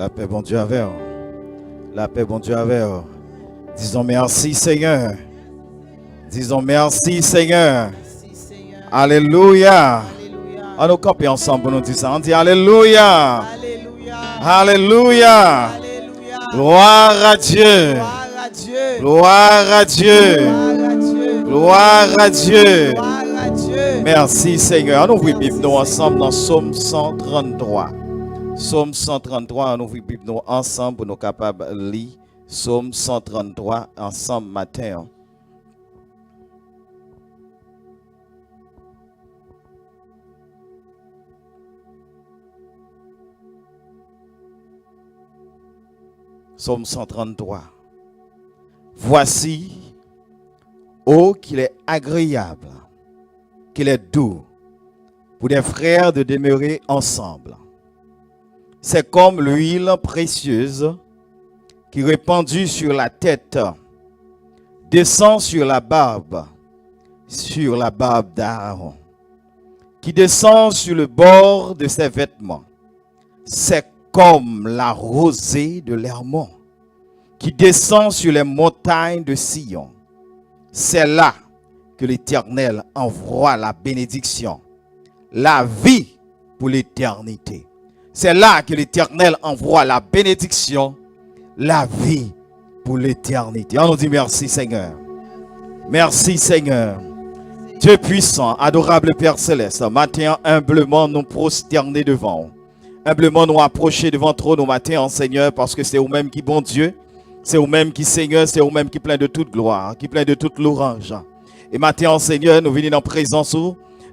La paix, bon Dieu, avec vous. La paix, bon Dieu, avec vous. Disons merci, Seigneur. Disons merci, Seigneur. Alléluia. On nous camper ensemble pour nous dire ça. On dit Alléluia. Alléluia. Gloire à Dieu. Gloire à Dieu. Gloire à Dieu. Merci, Seigneur. On ouvre la Bible nous ensemble dans Psaume 133. Psaume 133, on ouvre la Bible nous ensemble pour nous capables de lire. Psaume 133 ensemble matin. Psaume 133. Voici, ô qu'il est agréable, qu'il est doux pour des frères de demeurer ensemble. C'est comme l'huile précieuse qui répandue sur la tête descend sur la barbe d'Aaron, qui descend sur le bord de ses vêtements. C'est comme la rosée de l'Hermon qui descend sur les montagnes de Sion. C'est là que l'Éternel envoie la bénédiction, la vie pour l'éternité. C'est là que l'Éternel envoie la bénédiction, la vie pour l'éternité. On nous dit merci Seigneur. Merci Seigneur. Dieu puissant, adorable Père Céleste, matin humblement nous prosterner devant. Humblement nous approcher devant trop nos matins, Seigneur, parce que c'est vous-même qui bon Dieu. C'est vous-même qui Seigneur, c'est vous-même qui plein de toute gloire, qui plein de toute louange. Et maintenant, Seigneur, nous venons en présence,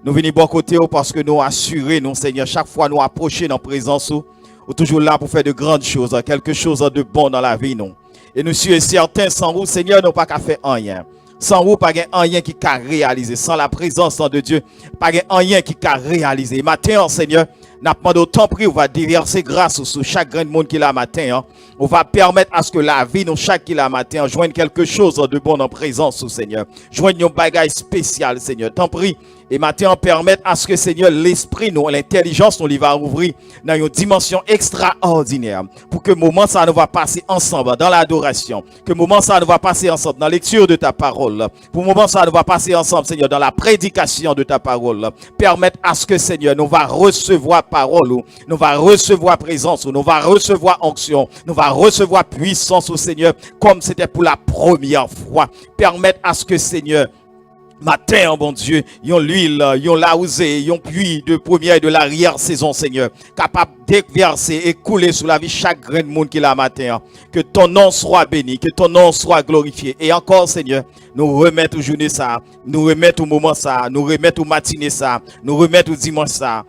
nous venons bon côté parce que nous assurer, nous Seigneur, chaque fois nous approcher en présence, ou toujours là pour faire de grandes choses, quelque chose de bon dans la vie, nous. Et nous sommes certains, sans vous, Seigneur, nous pas qu'à faire rien. Sans vous, pas rien qui peut réaliser. Sans la présence de Dieu, pas rien qui peut réaliser. Et maintenant, Seigneur, n'a pas d'autant pris, on va déverser grâce sur chaque grain de monde qui l'a matin. On va permettre à ce que la vie, nous, chaque qui l'a matin, joigne quelque chose de bon en présence, Seigneur. Joigne un bagage spécial, Seigneur. T'en prie. Et maintenant, permettre à ce que, Seigneur, l'esprit, nous, l'intelligence, nous, lui va ouvrir dans une dimension extraordinaire. Pour que moment ça nous va passer ensemble dans l'adoration. Que moment ça nous va passer ensemble dans la lecture de ta parole. Pour moment ça nous va passer ensemble, Seigneur, dans la prédication de ta parole. Permettre à ce que, Seigneur, nous va recevoir parole, nous va recevoir présence, nous va recevoir onction, nous va recevoir puissance au Seigneur, comme c'était pour la première fois. Permettre à ce que, Seigneur, matin, bon Dieu, yon l'huile, yon la rosée, yon pluie de première et de l'arrière saison, Seigneur, capable déverser et couler sur la vie chaque grain de monde qui l'a matin. Que ton nom soit béni, que ton nom soit glorifié. Et encore, Seigneur, nous remettons au journée ça, nous remettons au moment ça, nous remettons au matinée ça, nous remettons au dimanche ça.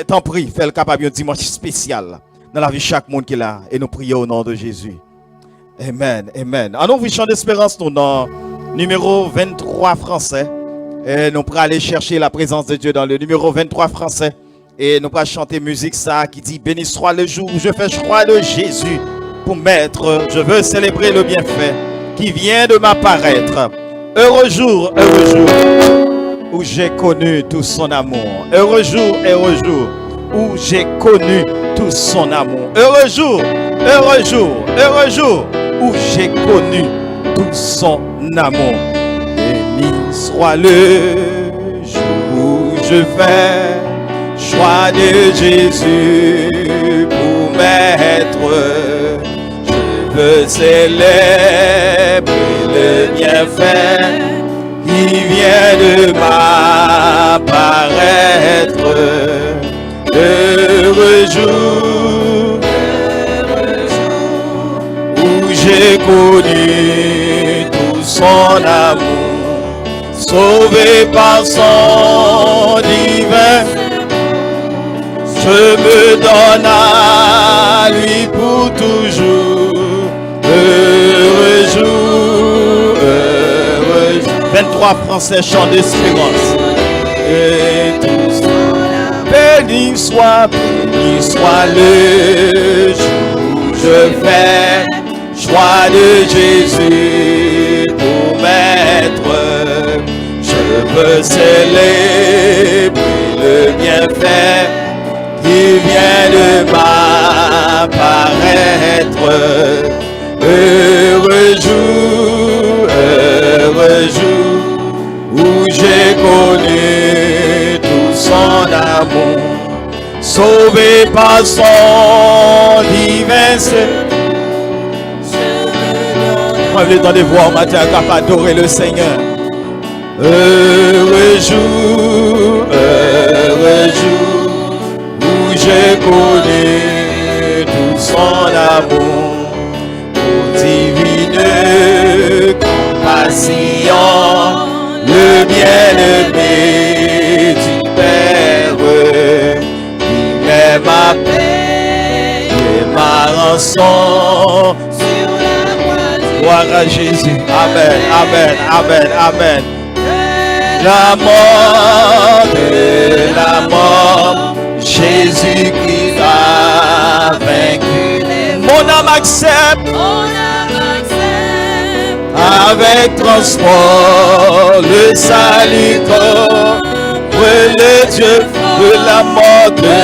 T'en prie, fais le capable un dimanche spécial dans la vie de chaque monde qui est là. Et nous prions au nom de Jésus. Amen, amen. Alors, nous chant d'espérance, nous dans numéro 23 français. Et nous pourrons aller chercher la présence de Dieu dans le numéro 23 français. Et nous pourrons chanter musique ça qui dit: béni soit le jour où je fais choix de Jésus pour mettre. Je veux célébrer le bienfait qui vient de m'apparaître. Heureux jour où j'ai connu tout son amour. Heureux jour où j'ai connu tout son amour. Heureux jour où j'ai connu tout son amour. Béni soit le jour où je fais choix de Jésus pour m'être. Je veux célébrer le bienfait qui vient de m'apparaître. Heureux jour où j'ai connu tout son amour, sauvé par son divin. Je me donne à lui pour toujours. Heureux jour, 23 Français chant d'espérance. Et tous, béni soit le jour où je fais choix de Jésus pour m'être. Je veux célébrer le bienfait qui vient de m'apparaître. paraître. Heureux jour où j'ai connu tout son amour, sauvé par son divin Seigneur. Moi, je dans des voix au matin, capable d'adorer le Seigneur. Heureux jour où j'ai connu tout son amour, pour divine compassion, le bien-aimé du Père, qui est ma paix et ma rançon. Gloire à Jésus. Amen, amen, amen, amen. La mort, Jésus-Christ a vaincu. Mon âme accepte, avec transport, le salut qu'offre le Dieu de la mort, de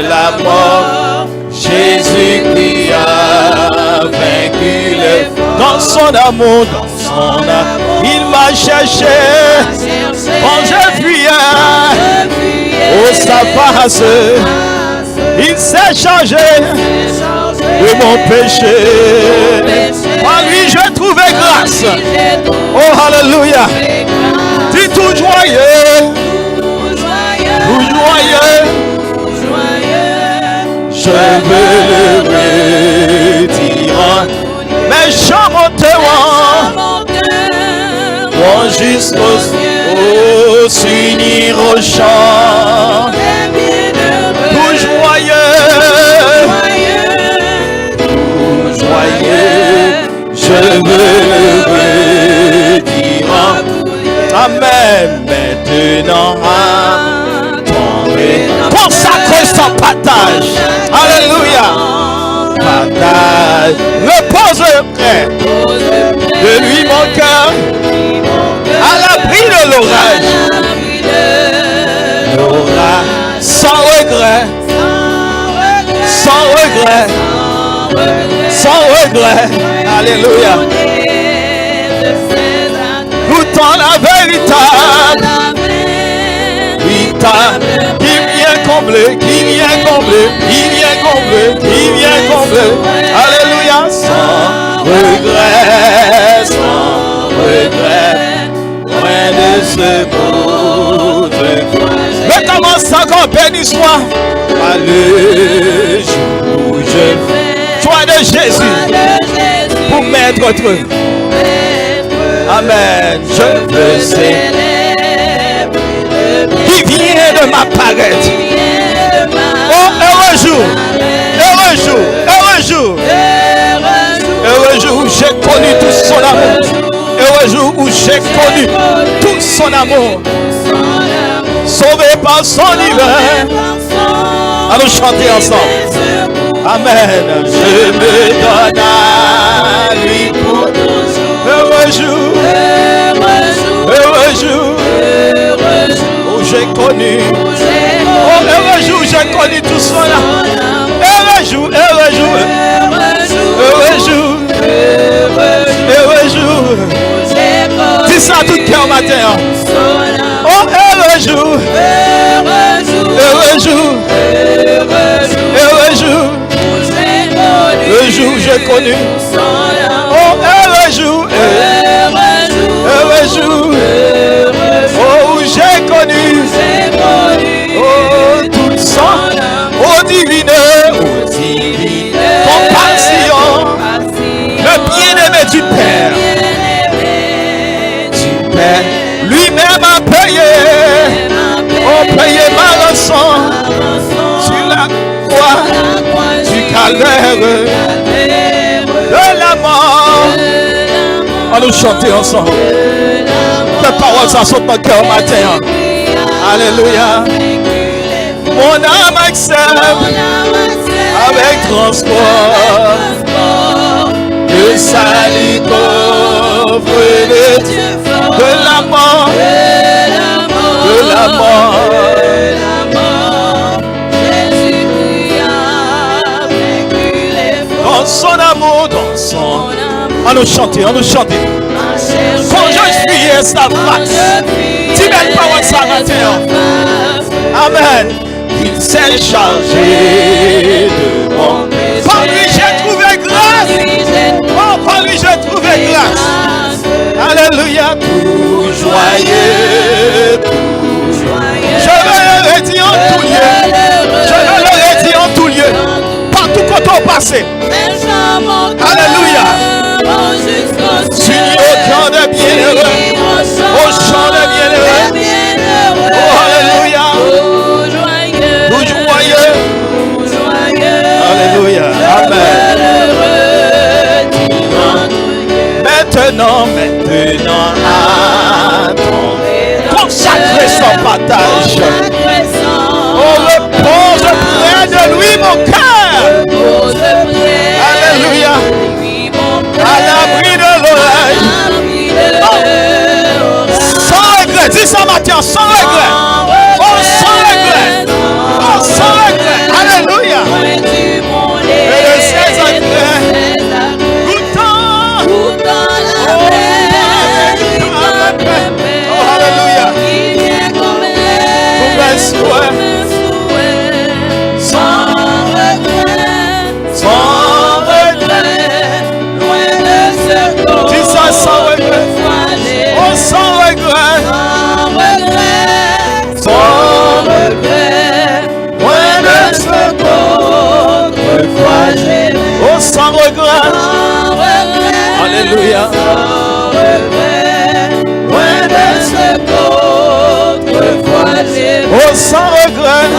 la mort. Jésus-Christ a vaincu le dans son amour, il m'a cherché quand je fuyais au saface, il s'est chargé de mon péché. En lui j'ai trouvé grâce. Oh alléluia. Dis tout joyeux, tout joyeux. Je veux le retirer, mais chants mon terroir, jusqu'au s'unir au chant. Tout joyeux, je veux le retirer. Amen. Maintenant, consacré sans partage. Alléluia. Partage. Repose près de lui mon cœur, à l'abri de l'orage. Sans regret. Sans regret. Sans regret. Alléluia. Goûtant la véritable. Qui vient combler, qui vient combler, qui vient combler, qui vient combler. Alléluia. Sans regret, loin de ce monde. Mais commence encore, béni soit. Le jour où je fais choix de Jésus pour mettre autre. Amen. Je veux célébrer qui vient de m'apparaître. Oh, heureux jour, heureux jour, heureux jour. Heureux jour où j'ai connu tout son amour. Heureux jour où j'ai connu tout son amour. Sauvé par son divin. Allons chanter ensemble. Amen. Je me donne à lui pour toujours. Heureux jour, heureux jour. J'ai connu, oh heureux jour, j'ai connu tout cela. Heureux jour, heureux jour, heureux jour, heureux jour. Dis ça tout cœur matin. Oh heureux jour, heureux jour, heureux jour. Le jour où j'ai connu. Oh heureux jour, heureux jour. Oh où j'ai connu. Oh, tout sang, oh divine compassion, le bien-aimé du Père, lui-même a payé, oh payé ma rançon, sur la croix du calvaire, de la mort. Allons chanter ensemble. Les paroles ça saute dans le cœur matin. Alléluia. Mon âme accepte avec transport le salut qu'offre le Dieu de la mort, de la mort. On nous chanter, on nous chanter. Quand je suis sa face, tu mets pas votre matin. Amen. Il s'est chargé de mon péché. Par lui j'ai trouvé grâce. Oh, par lui j'ai trouvé grâce. Alléluia. Tout joyeux, tout joyeux. Je le redis en tout lieu. Je le redis en tout lieu. Partout quand on passe. Alléluia. S'il autant de bienheureux, au chant de bienheureux. Oh, alléluia. Tout joyeux. Alléluia. Amen. Maintenant, consacrez son partage. Oh, repose près de lui mon cœur. Alléluia. À l'abri de l'orage. Sans regret. Dis ça matin, sans regret. Oh, sans regret. Oh, sans regret. Alléluia. Et de ses regrets. Sans regret, alléluia. Loin de ce qu'autrefois j'ai fait. Oh, sans regret,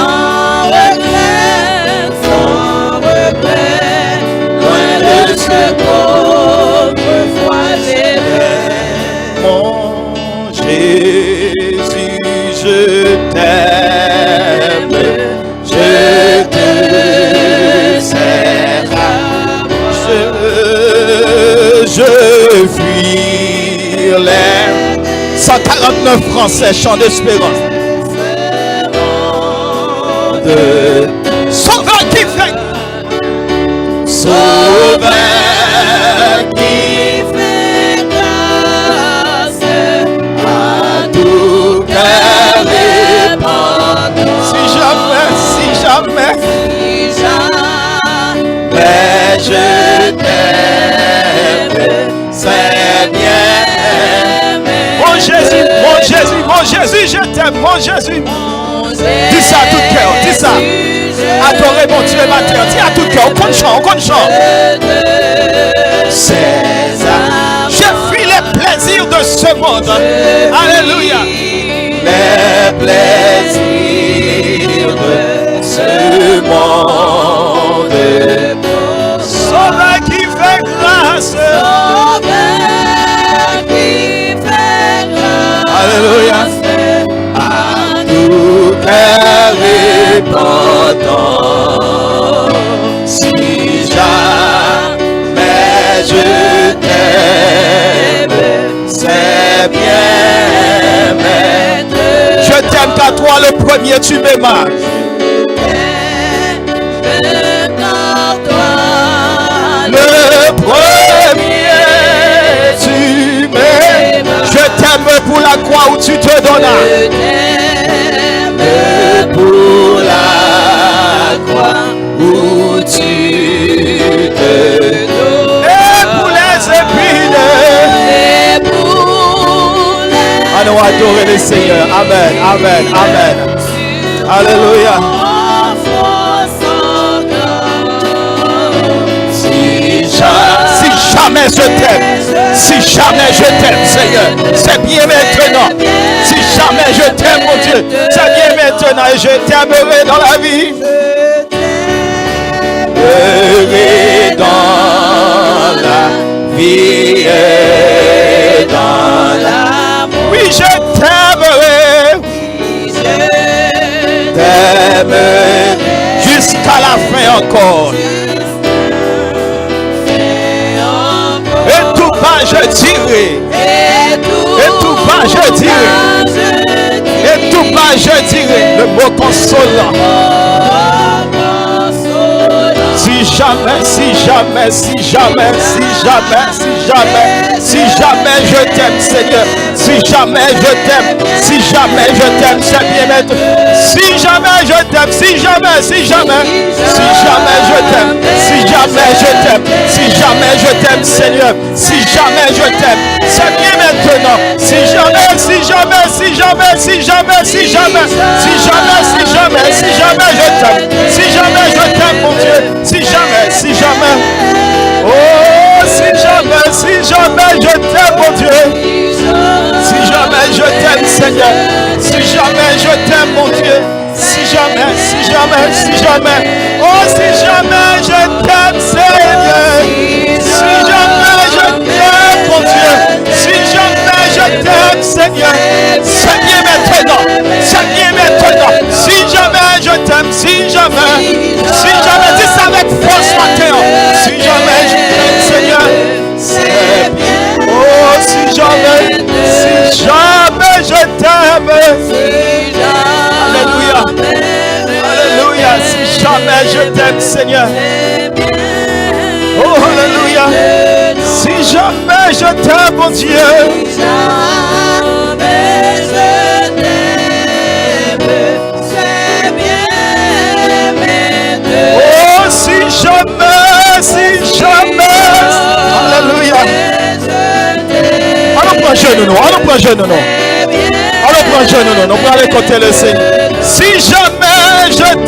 sans regret, loin de ce qu'autrefois j'ai fait. Mon Jésus, je t'aime, je te sers. Je fuis les 149 Français, chant d'espérance. Sauveur qui fait, sauveur qui fait grâce à tout cœur répandant. Si jamais, je t'aime, c'est bien. Mon Jésus, je t'aime, mon Jésus. Dis ça à tout cœur, dis ça. Adorez mon Dieu matin, dis à tout cœur, on compte chant. César, je fuis les plaisirs de ce monde. Alléluia. Les plaisirs de ce monde. Sauveur qui fait grâce. Alléluia. À tout cœur répandant. Si jamais je t'aime, c'est bien maître. Je t'aime qu'à toi le premier tu m'aimas. Le premier, tu m'aimes. Je t'aime pour la croix où tu te donnas. Je t'aime pour la croix où tu te donnas. Et pour les épines. Allons adorer le Seigneur. Amen, amen, amen. Alléluia. Si jamais je t'aime, Seigneur, c'est bien maintenant. Si jamais je t'aime, mon Dieu, c'est bien maintenant et je t'aimerai dans la vie. Et dans la vie et dans l'amour. Oui, je t'aimerai. T'aimerai jusqu'à la fin encore. Et tout bas je dirai. Et tout bas je dirai. Et tout bas je dirai le mot consolant. Si jamais, si jamais, si jamais, si jamais, si jamais, si jamais je t'aime, Seigneur, si jamais je t'aime, si jamais je t'aime, c'est bien maître. Si jamais je t'aime, si jamais, si jamais, si jamais je t'aime, si jamais je t'aime, si jamais je t'aime, Seigneur, si jamais je t'aime, c'est bien maintenant. Si jamais, si jamais, si jamais, si jamais, si jamais, si jamais, si jamais, si jamais je t'aime, si jamais je t'aime, mon Dieu, si jamais, si jamais, oh, si jamais, si jamais je t'aime, mon Dieu, si jamais je t'aime, Seigneur, si jamais je t'aime, mon Dieu, si jamais, si jamais, si jamais, oh, si jamais je t'aime, Seigneur, si jamais je t'aime, mon Dieu, si jamais je t'aime, Seigneur, c'est bien maintenant, c'est bien maintenant, si jamais je t'aime, si jamais, dis ça avec force matin, si jamais je t'aime, Seigneur, c'est bien, oh, si jamais je t'aime, alléluia, alléluia, si jamais je t'aime, Seigneur, oh, alléluia, si jamais je t'aime, mon Dieu, oh, si jamais, alléluia, allons prendre jeune, nous, allons prendre jeune, nous. Alors prends jeune, non, on va aller côté le Seigneur. Si jamais je t'aime,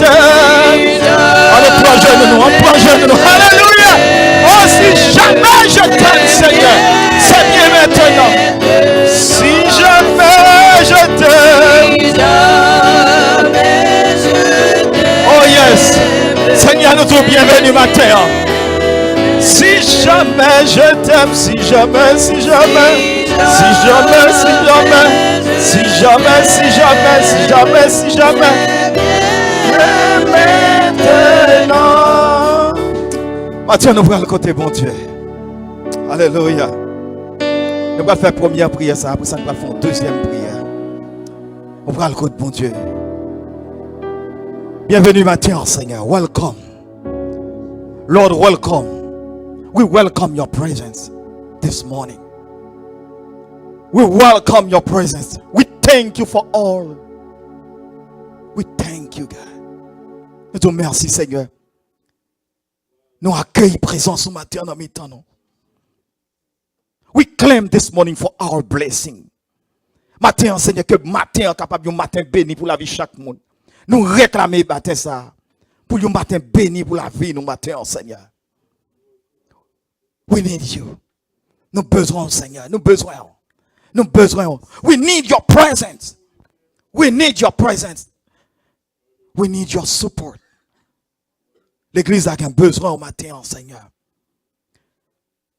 alors prends jeune, non, on prend jeune, non, alléluia. Oh, si jamais je t'aime, Seigneur, c'est bien maintenant. Si jamais je t'aime, oh yes, Seigneur, nous tous bienvenus matin. Si jamais je t'aime, si jamais, si jamais, si jamais, si jamais, si jamais, si jamais, si jamais, si jamais, maintenant. Maintenant, nous prenons le côté bon Dieu. Alléluia. Nous allons faire première prière, ça, après ça, nous allons faire deuxième prière. On prend le côté bon Dieu. Bienvenue maintenant, Seigneur. Welcome. Lord, welcome. We welcome your presence this morning. We welcome your presence. We thank you for all. We thank you, God. Nous te remercions, Seigneur. Nous accueillons présence ce matin dans mes temps. We claim this morning for our blessing. Matin, Seigneur, que matin capable un matin béni pour la vie de chaque monde. Nous réclamons matin ça pour un matin béni pour la vie nous matin, Seigneur. We need you. Nous besoin, Seigneur. Nous besoin. Nous besoin. We need your presence. We need your presence. We need your support. L'église a un besoin au matin, Seigneur.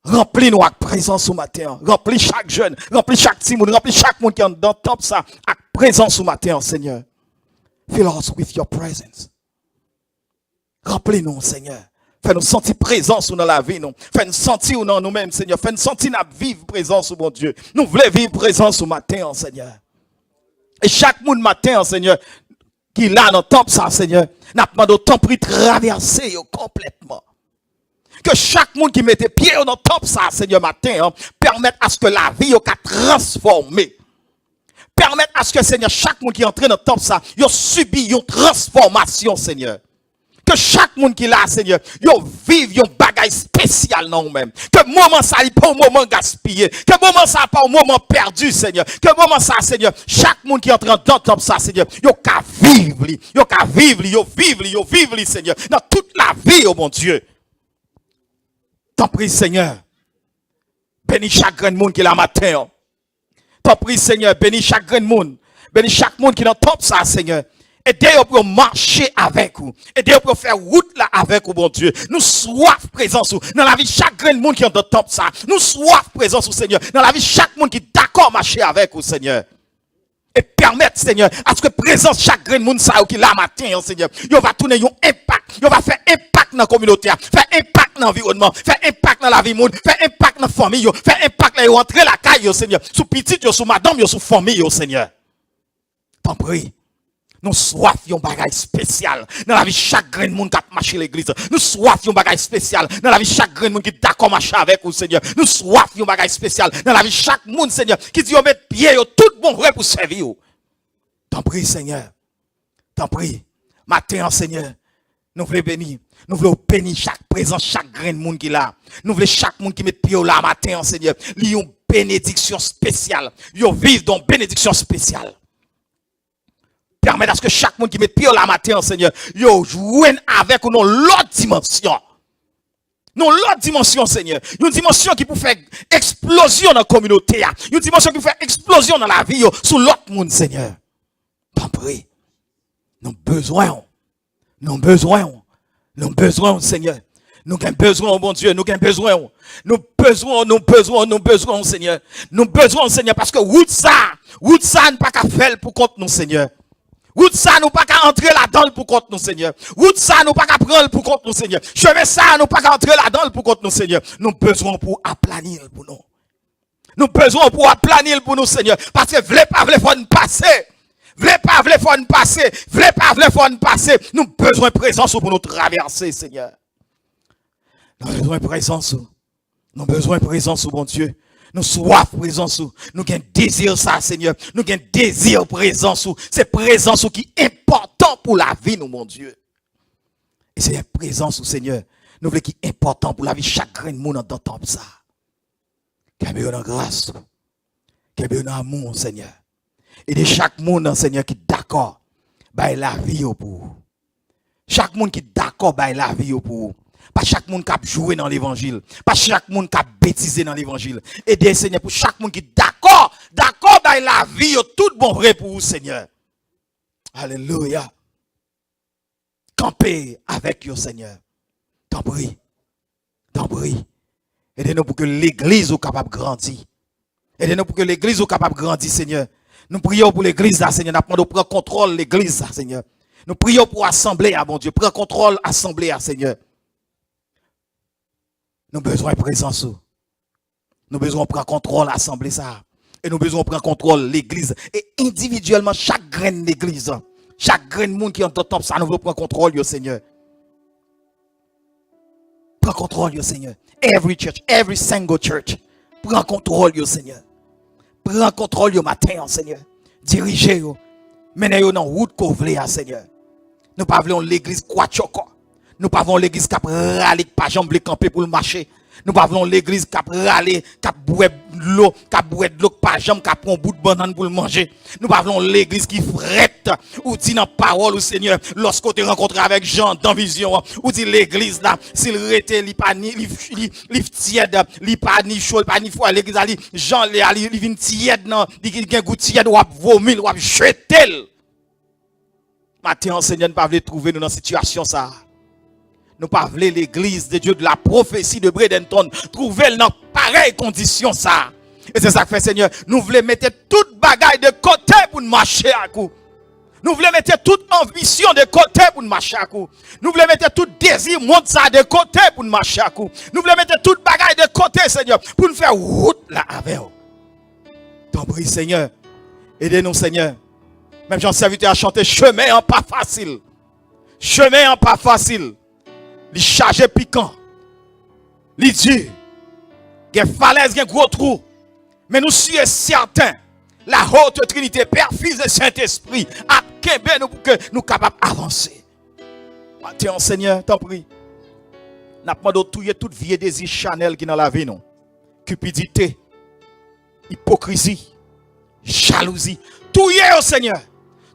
Remplis-nous avec présence au matin. Remplis chaque jeune. Remplis chaque petit monde. Remplis chaque monde qui est dans top ça. Avec présence au matin, Seigneur. Fill us with your presence. Remplis-nous, Seigneur. Fais-nous sentir présence dans la vie, nous. Fais-nous sentir dans nous-mêmes, Seigneur. Fais-nous sentir notre vivre présence, mon Dieu. Nous voulons vivre présence au matin, Seigneur. Et chaque monde matin, Seigneur, qui est là dans le temple, ça, Seigneur, n'a pas de temps pour traverser complètement. Que chaque monde qui mette pied dans le temple, ça, Seigneur, matin, permette à ce que la vie soit transformée. Permette à ce que, Seigneur, chaque monde qui est entré dans le temple, ça, il subit une transformation, Seigneur. Que chaque monde qui est là, Seigneur, yo vive un bagage spécial dans nous-mêmes. Que moment ça n'est pas un moment gaspillé. Que moment ça n'est pas un moment perdu, Seigneur. Que moment ça, Seigneur, chaque monde qui entre dans le ça, Seigneur, yo ka vivre, yo vivre, Seigneur, dans toute la vie, oh mon Dieu. T'en prie, Seigneur. Bénis chaque grand monde qui est là matin. T'en prie, Seigneur, bénis chaque grand monde. Bénis chaque monde qui est dans le top ça, Seigneur. Aidez-vous pour marcher avec vous. Aidez-vous pour faire route là avec vous, bon Dieu. Nous soif présence dans la vie de chaque grand monde qui est dans le temple ça. Nous soif présence, Seigneur. Dans la vie de chaque monde qui est d'accord marcher avec vous, Seigneur. Et permettre, Seigneur, à ce que présence chaque grand monde ça qui là matin, Seigneur. Il va tourner un impact. Il va faire impact dans la communauté, faire impact dans l'environnement, faire impact dans la vie monde, faire impact dans la famille, faire impact là rentrer la caille, Seigneur. Sous petit, sous madame, sous famille, Seigneur. T'en prie. Nous soif yon bagay spécial dans la vie chaque grain de monde qui a marché l'église. Nous soif yon bagay spécial dans la vie chaque grain de monde qui d'accord marcher avec vous Seigneur. Nous soif yon bagay spécial dans la vie chaque monde Seigneur qui dit yo mettre pied yo tout bon vrai pour servir yo. T'en prie Seigneur. T'en prie. Matin Seigneur. Nous voulons bénir. Nous voulons bénir chaque présent, chaque grain de monde qui est là. Nous voulons chaque monde qui met pied là matin Seigneur. Li yon bénédiction spéciale. Yo vive dans bénédiction spéciale. Permettre à ce que chaque monde qui met pied là matin, Seigneur, yo joue avec nous l'autre dimension. Non, l'autre dimension, Seigneur. Une dimension qui peut faire explosion dans la communauté. Une dimension qui peut faire explosion dans la vie, sous l'autre monde, Seigneur. T'en prie. Nous avons besoin. Nous avons besoin. Nous avons besoin, Seigneur. Nous avons besoin, bon Dieu. Nous avons besoin. Nous avons besoin, Seigneur. Nous avons besoin, Seigneur, parce que route ça n'est pas qu'à faire pour compte nous, Seigneur. Route ça nous pas qu'à entrer là-dedans pour compte nous Seigneur. Route ça nous pas qu'à prendre pour compte nous Seigneur. Chemin ça nous pas qu'à entrer là-dedans pour compte nous Seigneur. Nous besoin pour aplanir pour nous. Nous besoin pour aplanir pour nous Seigneur. Parce que v'lez pas faut nous passer. V'lez pas faut nous passer. V'lez pas faut nous passer. Nous besoin de présence pour nous traverser Seigneur. Nous besoin de présence. Nous besoin de présence mon Dieu. Nous soif présence, nous avons désir ça, Seigneur. Nous avons désir présence. C'est présence qui est important pour la vie, nous, mon Dieu. Et c'est la présence, Seigneur. Nous voulons qui est important pour la vie. Chaque grain de monde entend ça. Qu'il y ait une grâce. Qu'il y ait un amour, Seigneur. Et de chaque monde, Seigneur, qui est d'accord, bah, la vie pour. Chaque monde qui est d'accord, bah, la vie pour. Pas chaque monde qui a joué dans l'évangile. Pas chaque monde qui a bêtisé dans l'évangile. Aidez, Seigneur, pour chaque monde qui est d'accord, dans la vie, tout bon vrai pour vous, Seigneur. Alléluia. Campez avec vous, Seigneur. T'en prie. T'en prie. Aidez-nous pour que l'église soit capable de grandir. Aidez-nous pour que l'église soit capable de grandir, Seigneur. Nous prions pour l'église, Seigneur. Nous demandons de prendre contrôle de l'église, Seigneur. Nous prions pour l'assemblée, mon Dieu. Prends contrôle de l'assemblée, Seigneur. Nous avons besoin de présence. Nous avons besoin de prendre contrôle de l'assemblée. Et nous avons besoin de prendre contrôle de l'église. Et individuellement, chaque graine d'église, chaque graine de monde qui entend ça, nous voulons prendre contrôle, Seigneur. Prends contrôle, Seigneur. Every church, every single church. Prends contrôle, Seigneur. Prends contrôle, matin, Seigneur. Dirigez-vous. Menez-vous dans la route qu'on veut, Seigneur. Nous ne voulons pas l'église quoi choco. Nous ne voulons pas l'église qui a râlé, qui n'a pas jamais camper pour le marché. Nous ne voulons pas l'église qui a râlé, qui a boué de l'eau, qui a pas jamais qui a pris un bout de banane pour le manger. Nous ne voulons pas l'église qui frette, ou dit dans la parole au Seigneur, lorsqu'on te rencontre avec Jean dans vision, ou dit l'église là, s'il rete, li pas ni, li tiède, li pas ni chaud, pas ni froid, l'église là, Jean, li vient tiède, non, li gen goût tiède, ou ap vomil, ou ap jetel. Matin, Seigneur, nous ne pouvons pas trouver nous dans cette situation ça. Nous ne pouvons pas l'église de Dieu de la prophétie de Bradenton trouver dans pareille condition ça. Et c'est ça que fait Seigneur. Nous voulons mettre toute bagaille de côté pour nous marcher à coup. Nous voulons mettre toute ambition de côté pour nous marcher à coup. Nous voulons mettre tout désir monde ça de côté pour nous marcher à coup. Nous voulons mettre toute bagaille de côté Seigneur pour nous faire route là avec vous. T'en prie Seigneur. Aidez-nous Seigneur. Même j'en serviteur à chanter chemin en pas facile. Chemin en pas facile. Li chargé piquant. Li dit, gen falaise, gen gros trou. Mais nous sommes certains, la haute Trinité, Père, Fils et Saint-Esprit, a kembe nous pour que nous capables d'avancer. Matin, Seigneur, t'en prie. N'a pas de toute vie désir Chanel qui dans la vie, non. Cupidité, hypocrisie, jalousie. Tout y est au Seigneur.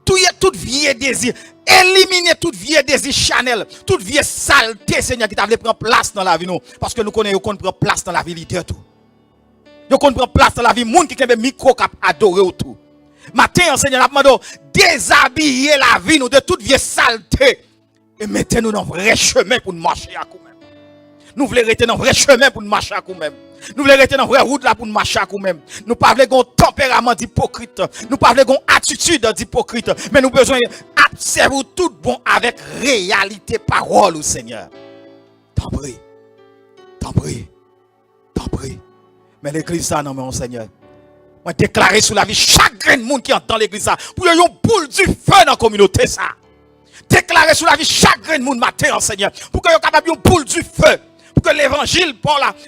Tout y est toute vie désir. Éliminer toute vieille désir Chanel, toute vieille saleté, Seigneur, qui t'a voulu prendre place dans la vie, nous. Parce que nous connaissons qu'on prend place dans la vie leader tout. Nous qu'on prend place dans la vie, monde qui a micro cap adoré tout. Matin, Seigneur, nous demandons déshabiller la vie, nous, de toute vieille saleté. Et mettez-nous dans le vrai chemin pour nous marcher à nous-mêmes. Nous voulons rester dans le vrai chemin pour nous marcher à nous-mêmes. Nous voulons rester dans la vraie route là pour nous marcher à nous-mêmes. Nous ne voulons pas un tempérament d'hypocrite. Nous ne voulons pas une attitude d'hypocrite. Mais nous avons besoin d'observer tout bon avec réalité parole au Seigneur. T'en prie. T'en prie. T'en prie. Mais l'église ça non mais Seigneur. Moi déclarer sur la vie chaque grain de monde qui est dans l'église ça pour y ait une boule du feu dans la communauté ça. Déclarer sur la vie chaque grain de monde matin Seigneur pour que y ait capable une boule du feu. Pour que l'évangile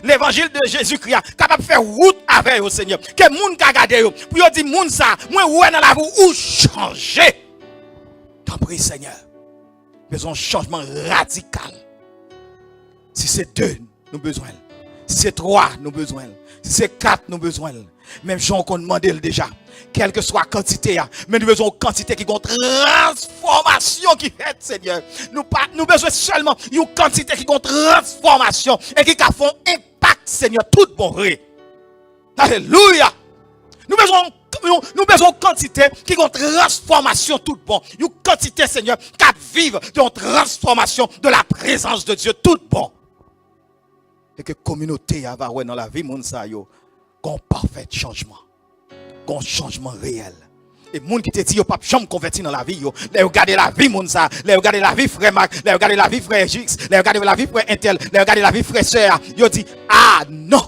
l'évangile de Jésus-Christ capable de faire route avec au Seigneur. Que monde ka garder yo. Pour yo dire monde ça, moi ouais dans la vie ou changer. T'en prie Seigneur. Besoin un changement radical. Si c'est 2, nous besoin. Si c'est 3, nous besoin. Si c'est 4, nous besoin. Même gens qu'on demande déjà. Quelle que soit la quantité, mais nous besoin de quantité qui ont transformation qui fait, Seigneur. Nous besoin seulement d'une quantité qui ont transformation et qui font impact, Seigneur, tout bon vrai. Alléluia. Nous besoin de quantité qui ont transformation tout bon. Une quantité, Seigneur, qui vive de transformation de la présence de Dieu tout bon. Et que la communauté va voir dans la vie, mon sa yo, qu'on parfait changement. Un changement réel. Et les gens qui te disent yo pas jamais converti dans la vie yo, les regarder la vie moun ça, les regarder la vie frère Marc, les regarder la vie frère Jix, les regarder la vie frère Intel, les regarder la vie frère sœur, yo dit ah non.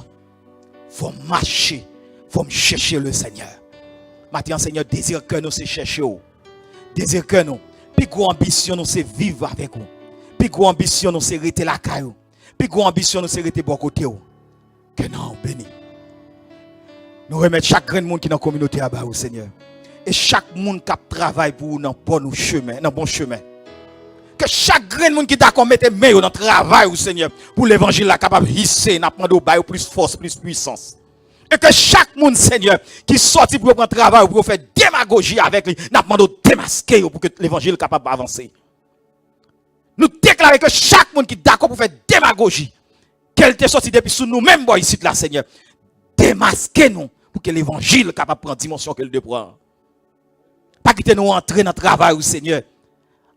Faut marcher, faut chercher le Seigneur. Maintenant Seigneur désire que nous c'est chercher ou. Désire que nous plus grande ambition nous c'est vivre avec vous. Plus grande ambition nous c'est rester la caillou. Plus grande ambition nous c'est rester bon côté ou. Que non béni. Nous remettons chaque grain de monde qui est dans la communauté à bas, Seigneur. Et chaque monde qui travaille pour nous dans bon chemin, dans bon chemin. Que chaque grain de monde qui est d'accord mette main dans le travail, Seigneur, pour l'évangile là capable de hisser, n'a pas de plus force, plus puissance. Et que chaque monde, Seigneur, qui sorti pour prendre travail, pour faire démagogie avec lui, n'a pas de démasquer pour que l'évangile soit capable d'avancer. Nous déclarons que chaque monde qui est d'accord pour faire démagogie, qu'elle te sorti depuis sous nous-mêmes, ici, là, Seigneur, démasquez-nous pour que l'évangile soit capable de prendre dimension qu'elle doit prendre. Pas quitter nous entrer dans le travail, Seigneur,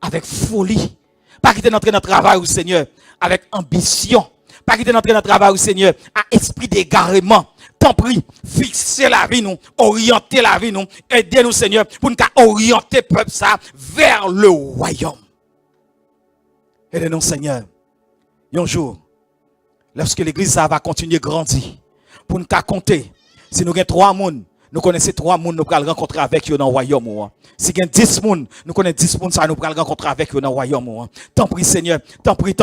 avec folie. Pas quitter nous entrer dans le travail, Seigneur, avec ambition. Pas quitter nous entrer dans le travail, Seigneur, à esprit d'égarement. Tant pis, fixer la vie, nous, orienter la vie, nous, aider-nous, Seigneur, pour nous orienter le peuple ça vers le royaume. Aidez-nous, Seigneur. Un jour, lorsque l'église ça va continuer à grandir, pour nous compter, si nous avons 3 personnes, nous connaissons 3 personnes, nous allons rencontrer avec eux dans le royaume. Si nous avons 10 personnes, nous connaissons 10 personnes, nous allons rencontrer avec eux dans le royaume. Tant pis, Seigneur, tant pis.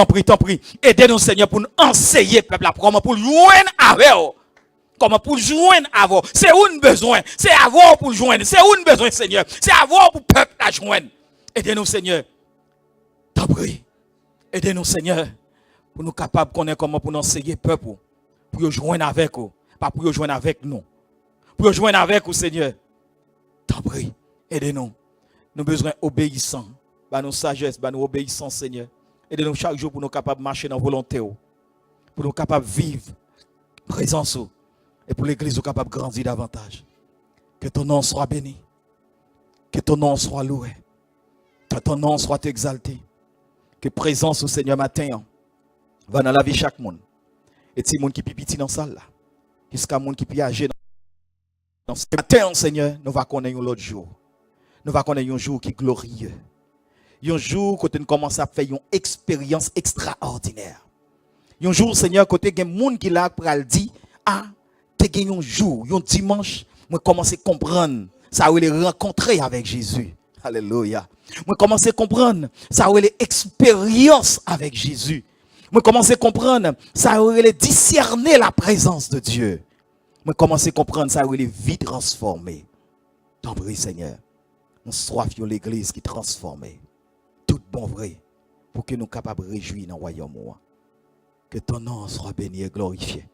Aidez-nous, Seigneur, pour nous enseigner, peuple, comment pour joindre avec eux. Comment pour joindre avec eux. C'est où nous besoin. C'est à vous pour joindre. C'est où nous besoin, Seigneur. C'est à vous pour le peuple à joindre. Aidez-nous, Seigneur. Tant pis. Aidez-nous, Seigneur, pour nous capables de connaître comment pour nous enseigner le peuple. Pour joindre avec eux. Pas pour joindre avec nous. Pour joindre avec vous, Seigneur. T'en prie, aidez-nous. Nous avons besoin d'obéissance. Bah nous sagesse, bah nous obéissance, Seigneur. Aidez-nous chaque jour pour nous capables de marcher dans la volonté. Pour nous capables de vivre présence. Et pour l'église, nous capables de grandir davantage. Que ton nom soit béni. Que ton nom soit loué. Que ton nom soit exalté. Que présence au Seigneur matin va dans la vie de chaque monde. Et si monde qui pipiti dans la salle là. Jusqu'à monde qui peut agir dans ce matin, Seigneur, nous allons connaître l'autre jour. Nous allons connaître un jour qui est glorieux. Un jour où nous commençons à faire une expérience extraordinaire. Un jour, Seigneur, quand il y a des gens qui là pour dire, ah, tu as un jour, un dimanche, moi commence à comprendre ça où les rencontrer avec Jésus. Alléluia. Moi commence à comprendre ça où les expériences avec Jésus. Moi commence à comprendre ça où les discerner la présence de Dieu. Moi commence à comprendre ça où les vies transformées. T'en prie, Seigneur. On soif sur l'église qui transforme. Tout bon vrai. Pour que nous soyons capables de réjouir dans le royaume. Que ton nom soit béni et glorifié.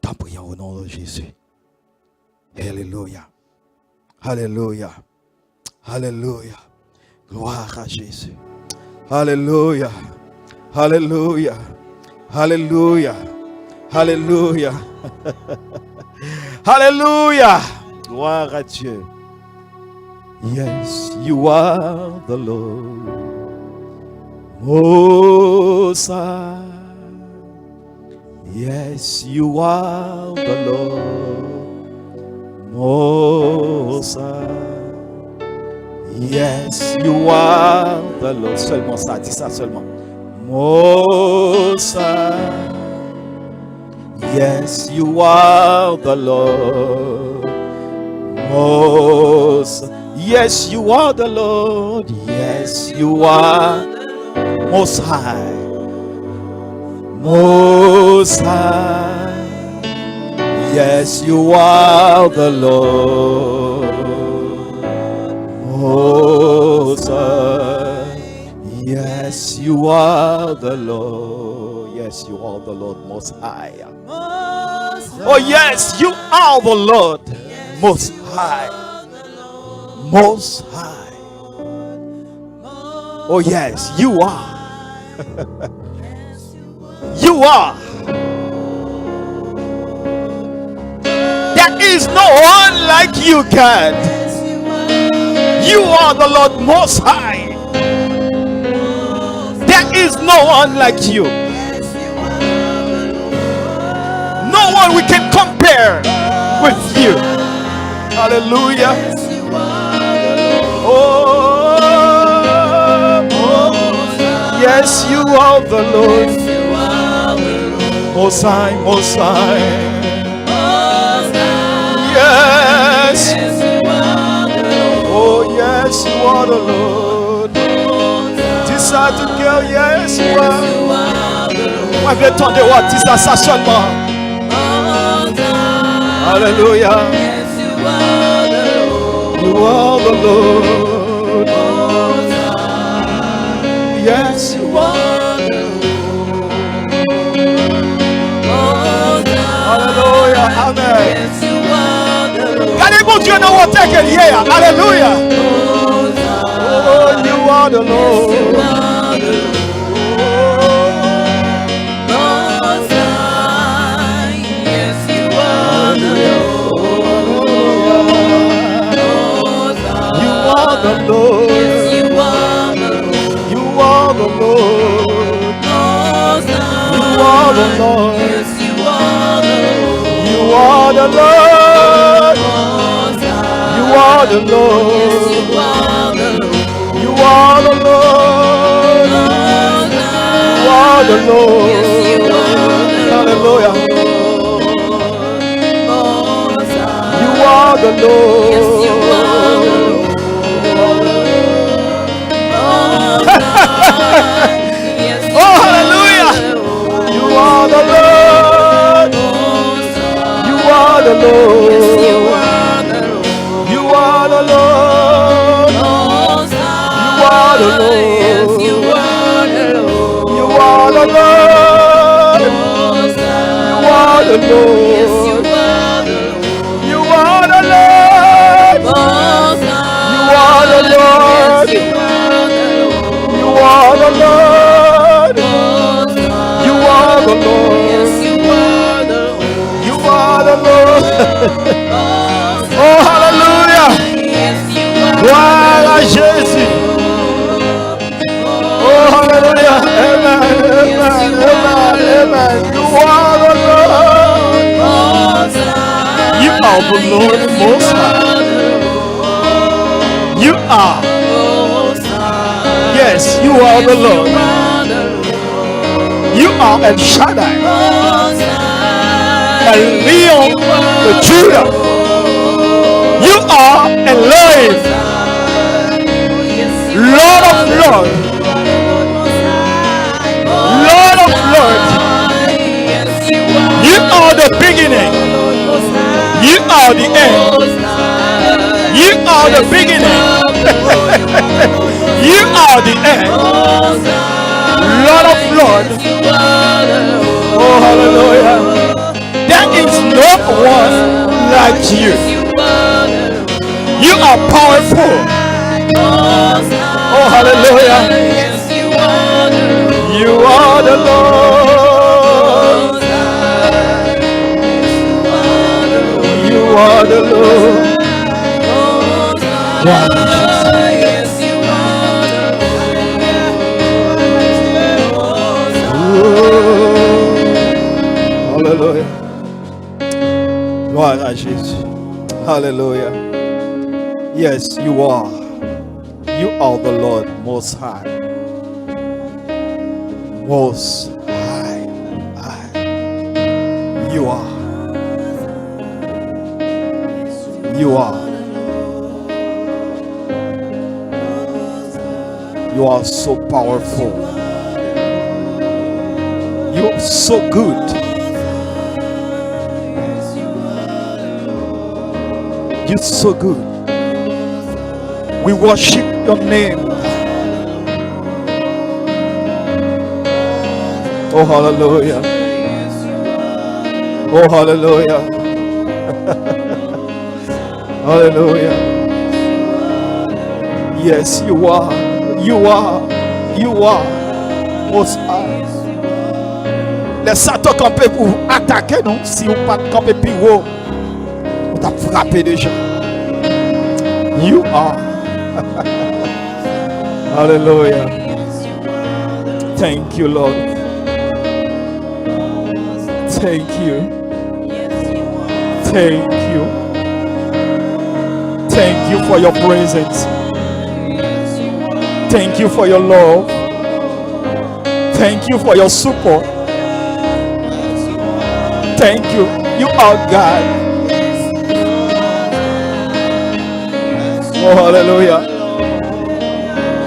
T'en prie au nom de Jésus. Alléluia. Alléluia. Alléluia. Gloire à Jésus. Alléluia. Alléluia. Alléluia. Alléluia. Alléluia. Gloire à Dieu. Yes, you are the Lord. Most High. Yes, you are the Lord. Most High. Yes, you are the Lord. Seulement ça, dis ça seulement. Most High. Yes, you are the Lord. Most. Yes, you are the Lord. Yes, you are most high. Most high. Yes, you are the Lord. Most high. Yes, you are the Lord. Yes, you are the Lord most high. Oh, yes, you are the Lord most high. Most high. Oh, yes, you are. You are. There is no one like you, God. You are the Lord most high. There is no one like you. No one we can compare with you. Hallelujah. Oh, yes, you are the Lord. Most high, most high. Yes. Oh, yes, you are the Lord. Tissa tout cœur, yes, you are. Moi, je vais tendre voir Tissa ça seulement. Hallelujah. You are the Lord. Yes, you are. Hallelujah. Amen. Regardez mon Dieu dans votre tête qu'il y a. Hallelujah. Oh, you are the Lord. The Lord, yes, you are the Lord. You are the Lord. You are the Lord. Yes, you are the Lord. You are the Lord. You are the Lord. Yes, you are the Lord. You are the Lord. Yes, you are the Lord. Hallelujah. You are the Lord. Yes, you are the Lord. Oh, hallelujah. You are the Lord. You are the Lord. You are the Lord. You are the Lord. You are the Lord. You are the Lord. You are the Lord. You are the Lord. You are the Lord. You are the Lord. You are the Lord. Oh, hallelujah. Gloire à Jésus. Oh, hallelujah. Amen. Amen. Amen. Amen. You are the Lord. You are the Lord most high. You are. Yes, you are the Lord. You are El Shaddai, El Leon, the Judah. You are Elohim, Lord of Lords, Lord of Lords. You are the beginning. You are the end. You are the beginning. You are the end. Lord of Lords. Oh, hallelujah. There is no one like you. You are powerful. Oh, hallelujah. You are the Lord. You are the Lord. Wow. Hallelujah. Gloire à Jésus. Hallelujah. Yes, you are. You are the Lord most high. Most high. You are. You are. You are so powerful. You are so good. You're so good. We worship your name. Oh, hallelujah. Oh, hallelujah. Hallelujah. Yes, you are. You are. You are. Most high. Les Satan campé pour attaquer, non? Si vous pas campé plus haut, on t'a frappé déjà. You are. Hallelujah. Thank you, Lord. Thank you. Thank you. Thank you for your presence. Thank you for your love. Thank you for your support. Thank you. You are God. Oh, hallelujah.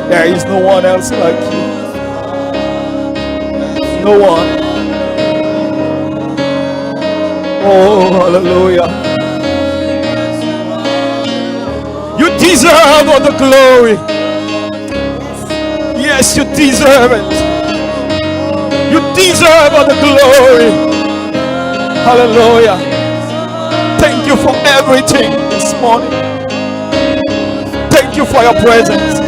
There is no one else like you. No one. Oh, hallelujah. You deserve all the glory. Yes, you deserve it. You deserve all the glory. Hallelujah. Thank you for everything this morning. Thank you for your presence.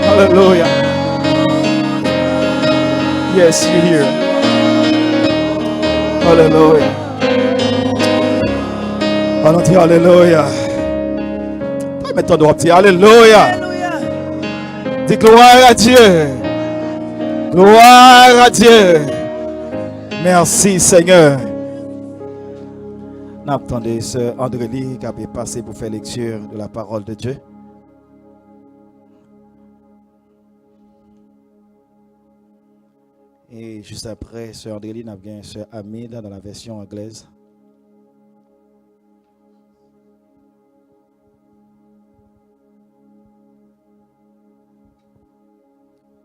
Hallelujah. Yes, you're here. Hallelujah. Allons dire Alléluia. Mettons droit petit Alléluia. Dis gloire à Dieu. Gloire à Dieu. Merci Seigneur. N'attendez ce André-Ly qui a passé pour faire lecture de la parole de Dieu. Et juste après, Sœur André-Ly, nous avons Sœur Hamida dans la version anglaise.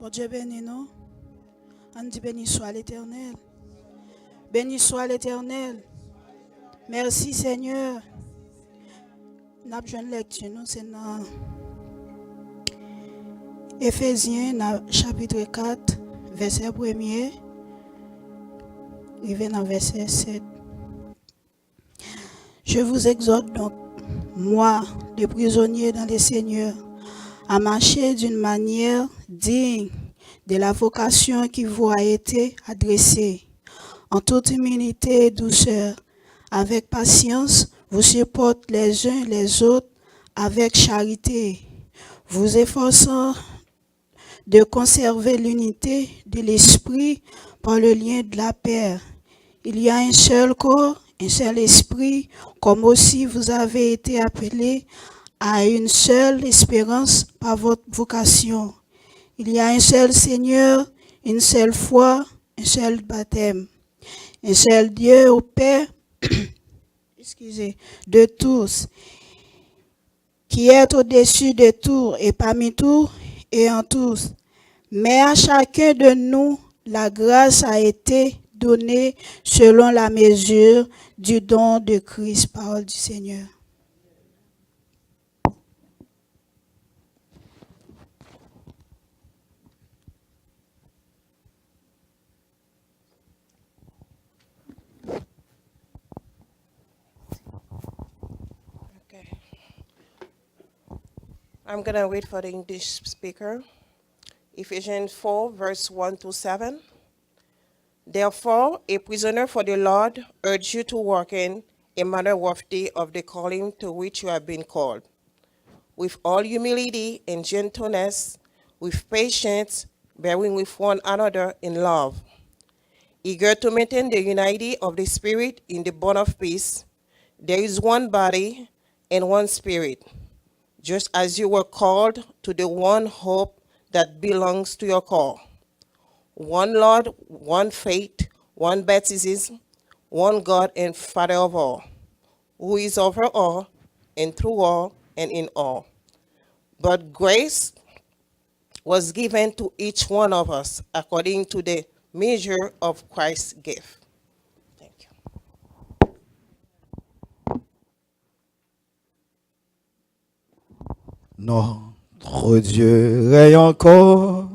Bon Dieu béni nous. On dit béni soit l'Éternel. Béni soit l'Éternel. Merci Seigneur. Nous avons une lecture, nous c'est dans Éphésiens chapitre 4, verset 1er, arrivé dans verset 7. Je vous exhorte donc, moi, le prisonnier dans le Seigneur, à marcher d'une manière digne de la vocation qui vous a été adressée, en toute humilité et douceur, avec patience, vous supportez les uns les autres avec charité, vous efforçant de conserver l'unité de l'esprit par le lien de la paix. Il y a un seul corps, un seul esprit, comme aussi vous avez été appelés à une seule espérance par votre vocation. Il y a un seul Seigneur, une seule foi, un seul baptême, un seul Dieu au Père, de tous, qui est au-dessus de tout et parmi tout et en tous. Mais à chacun de nous, la grâce a été donnée selon la mesure du don de Christ, parole du Seigneur. I'm going to wait for the English speaker. Ephesians 4, verse 1 to 7. Therefore, a prisoner for the Lord, urge you to walk in a manner worthy of the calling to which you have been called, with all humility and gentleness, with patience, bearing with one another in love, eager to maintain the unity of the Spirit in the bond of peace. There is one body and one Spirit, just as you were called to the one hope that belongs to your call. One Lord, one faith, one baptism, one God and Father of all, who is over all, and through all, and in all. but grace was given to each one of us according to the measure of Christ's gift. Thank you. Notre Dieu règne encore,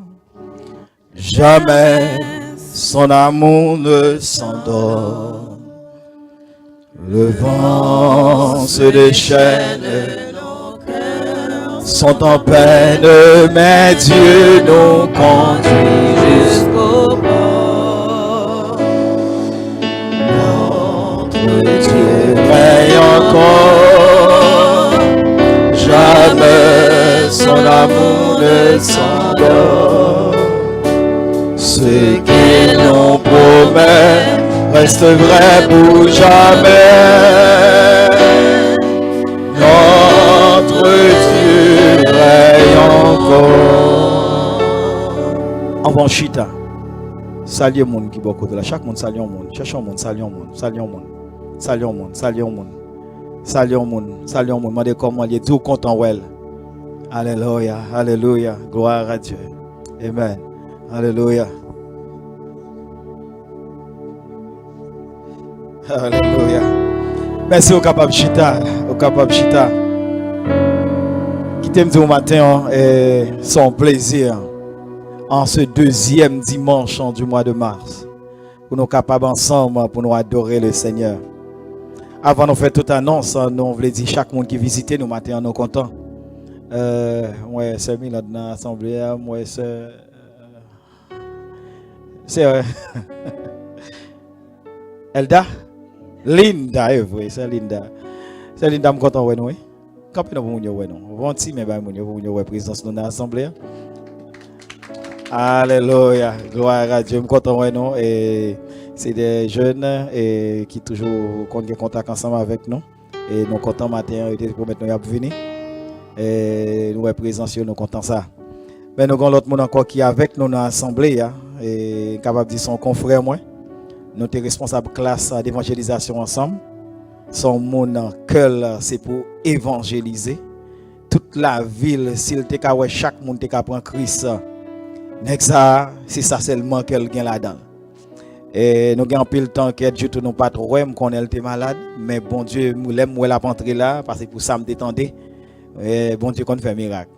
jamais son amour ne s'endort. Le vent se déchaîne, nos cœurs sont en peine, mais Dieu nous conduit jusqu'au bord. Notre Dieu règne encore, jamais son amour ne s'endort. Ce qu'il nous promet reste vrai pour jamais. Notre Dieu règne encore. En bon chita. Salut monde qui beaucoup de là. Chaque monde salue un monde. Cherchons monde, salue un monde, salue un monde. Salue un monde, salue un monde. Salue un monde, salue un monde. Demandez comment il est tout content well. Alléluia, alléluia. Gloire à Dieu. Amen. Alléluia. Alléluia. Merci au capable chita, au capable chita. Qui t'aime dire au matin, son plaisir en ce deuxième dimanche du mois de mars. Pour nous capables ensemble pour nous adorer le Seigneur. Avant de faire toute annonce, nous voulons dire chaque monde qui visite nous matin, nous contents. Moi, c'est Milan dans l'assemblée, moi, c'est Elda. Linda, oui, c'est Linda. C'est Linda, je suis content, oui. Quand on a vu, oui, non. Venti, mais vous présence dans l'assemblée. Alléluia, gloire à Dieu, je suis content, oui, non. Et c'est des jeunes et qui toujours ont contact ensemble avec nous. Et nous sommes contents matin pour mettre nous à venir. Et nous sommes présents, nous sommes contents ça. Mais nous avons l'autre monde encore qui est avec nous dans l'assemblée. Et capable de dire son confrère, moi. Nous sommes responsables de classe d'évangélisation ensemble. Son mon cœur, c'est pour évangéliser. Toute la ville, s'il te ka chaque monde te ka prend Christ. C'est ça seulement qu'elle gagne là-dedans. Et nous avons pile temps que Dieu nous pas trop qu'on était malade, mais bon Dieu nous l'aime ou la entrer là parce que pour ça me détendait. Et bon Dieu qu'on fait miracle.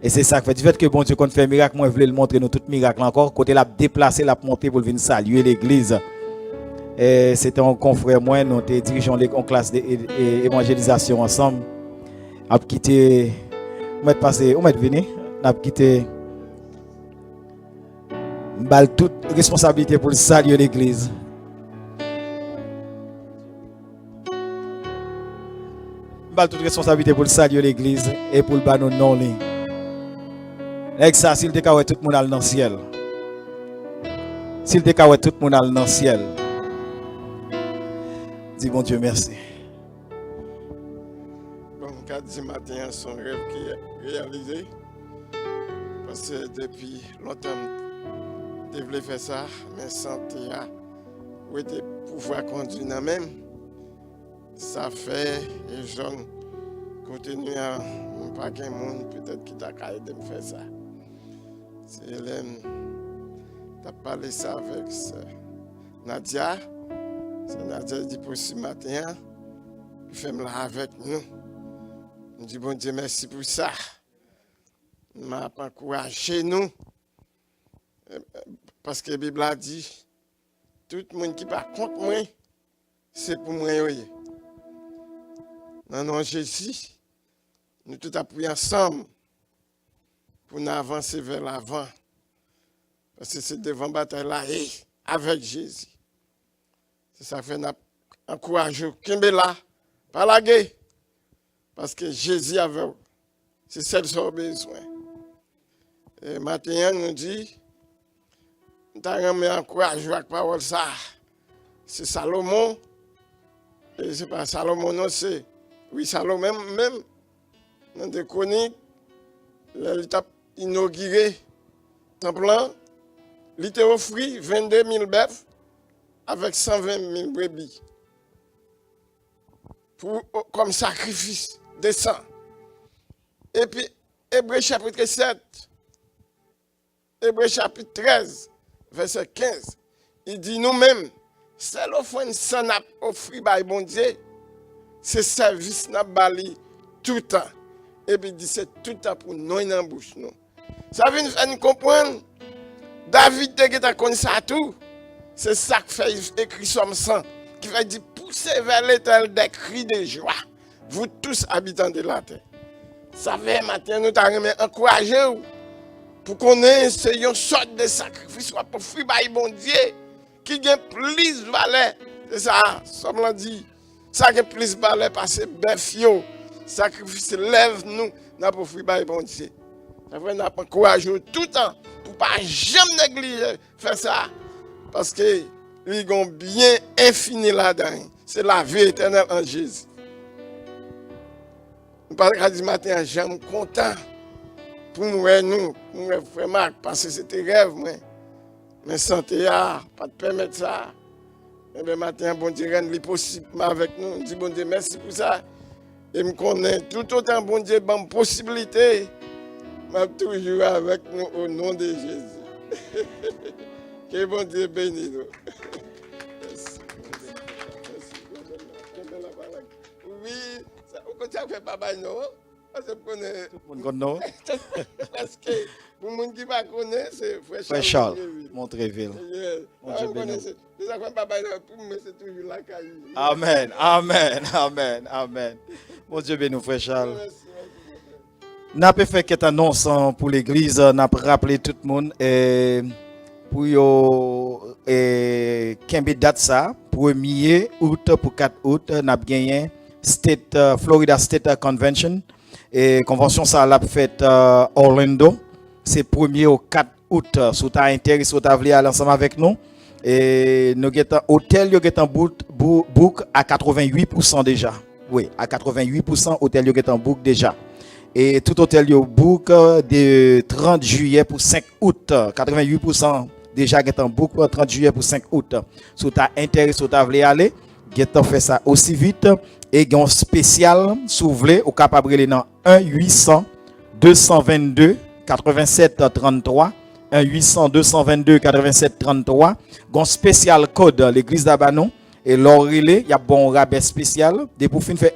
Et c'est ça qui fait du fait que bon Dieu qu'on fait miracle, moi je voulais le montrer nous tout miracle encore côté la déplacer la monter pour venir saluer l'église. Et c'était un confrère moi, nous dirigeons en classe d'évangélisation ensemble. A quitté on m'a venu, on a quitté bal toute responsabilité pour saluer l'église. Bal toute responsabilité pour saluer l'église et pour le ban nous non li. Avec ça s'il te ka tout le monde dans le ciel. S'il te ka tout le monde dans le ciel. Dis bon Dieu merci. Bon, 4 matin, son rêve qui est réalisé. Parce que depuis longtemps, je voulais faire ça, mais santé où était pouvoir conduire dans même. Ça fait les gens continuent à ne pas qu'un monde peut-être qui t'a aidé de me faire ça. C'est Hélène, tu as parlé ça avec Nadia. C'est Nadia dit pour ce matin, fais-moi là avec nous. Je dis bon Dieu merci pour ça. Il m'a encouragé nous. Parce que la Bible a dit, tout le monde qui n'est pas contre moi, c'est pour moi. Dans le nom de Jésus, nous tous appuyons ensemble pour nous avancer vers l'avant. Parce que c'est devant la bataille là et avec Jésus. C'est ça que nous encourageons Kimbela, pas la guerre. Parce que Jésus avait, c'est celle qui a besoin. Et maintenant, nous dit, nous avons encouragé avec la parole ça. C'est Salomon. Et ce n'est pas Salomon, non, c'est. Oui, Salomon même. Dans des chroniques, il a inauguré un plan. Il a offert 22 000 bœufs avec 120 000 brebis. Comme sacrifice de sang. Et puis, Hébreux chapitre 7, Hébreux chapitre 13, verset 15. Il dit nous-mêmes, c'est l'offrande sans n'a offert par bon Dieu, c'est service n'a bali tout le temps. Et puis il dit c'est tout le temps pour nous dans la bouche. Nous. Ça veut nous faire comprendre. David te connu ça tout. C'est ça qui fait écrit Somme 100, qui fait dire poussez vers l'Éternel des cris de joie, vous tous habitants de la terre. Ça fait matin nous t'avons encouragé pour qu'on ait une sorte de sacrifice pour faire bon Dieu qui a plus de valeur. C'est ça, Somme l'a dit. Ça qui a plus de valeur parce que befio, sacrifice lève nous pour faire bon Dieu. Ça fait nous encourager tout le temps pour ne pas jamais négliger faire ça. Parce que ils ont bien infini là-dedans. C'est la vie éternelle en Jésus. Nous parlons du matin, j'aime content pour nous, frère Marc, parce que c'était rêve, mais santé, pas de permettre ça. Et le matin, bon Dieu, rend possible avec nous. Je dis bon Dieu, merci pour ça. Et me connaît tout autant, bon Dieu, bonne possibilité. Je toujours avec nous au nom de Jésus. Que bon Dieu bénisse nous. Merci. Oui, ça fait pas mal, non? Parce que Tout le monde connaît. parce que pour les gens qui ne connaissent pas, c'est Frère Charles, Montréville. Mon Dieu bénisse. Ça fait pas mal, pour moi, c'est toujours la caille. Amen, amen, amen, amen. Mon Dieu bénisse, Frère Charles. N'a pas fait qu'une annonce pour l'église, n'a pas rappelé tout le monde. Pour Kembe date ça, 1er août pour 4 août, n'a gagné Florida State Convention. Et convention ça l'a fait Orlando. C'est 1er au 4 août. Si tu as intérêt, si tu as voulu aller ensemble avec nous. Et nous avons hôtel, nous avons book à 88% déjà. Oui, à 88%, hôtel, nous avons book déjà. Et tout hôtel, nous book de 30 juillet pour 5 août. 88% déjà avons book 30 juillet pour 5 août. Si tu as intérêt, si tu as voulu aller, nous fait ça aussi vite. Et il y a un spécial, si vous voulez, au capable de 1-800-222-87-33. 1-800-222-87-33. Il y a un spécial code, l'église d'Abanon. Et l'orélé, il y a un bon rabais spécial. Dès pour finir, fait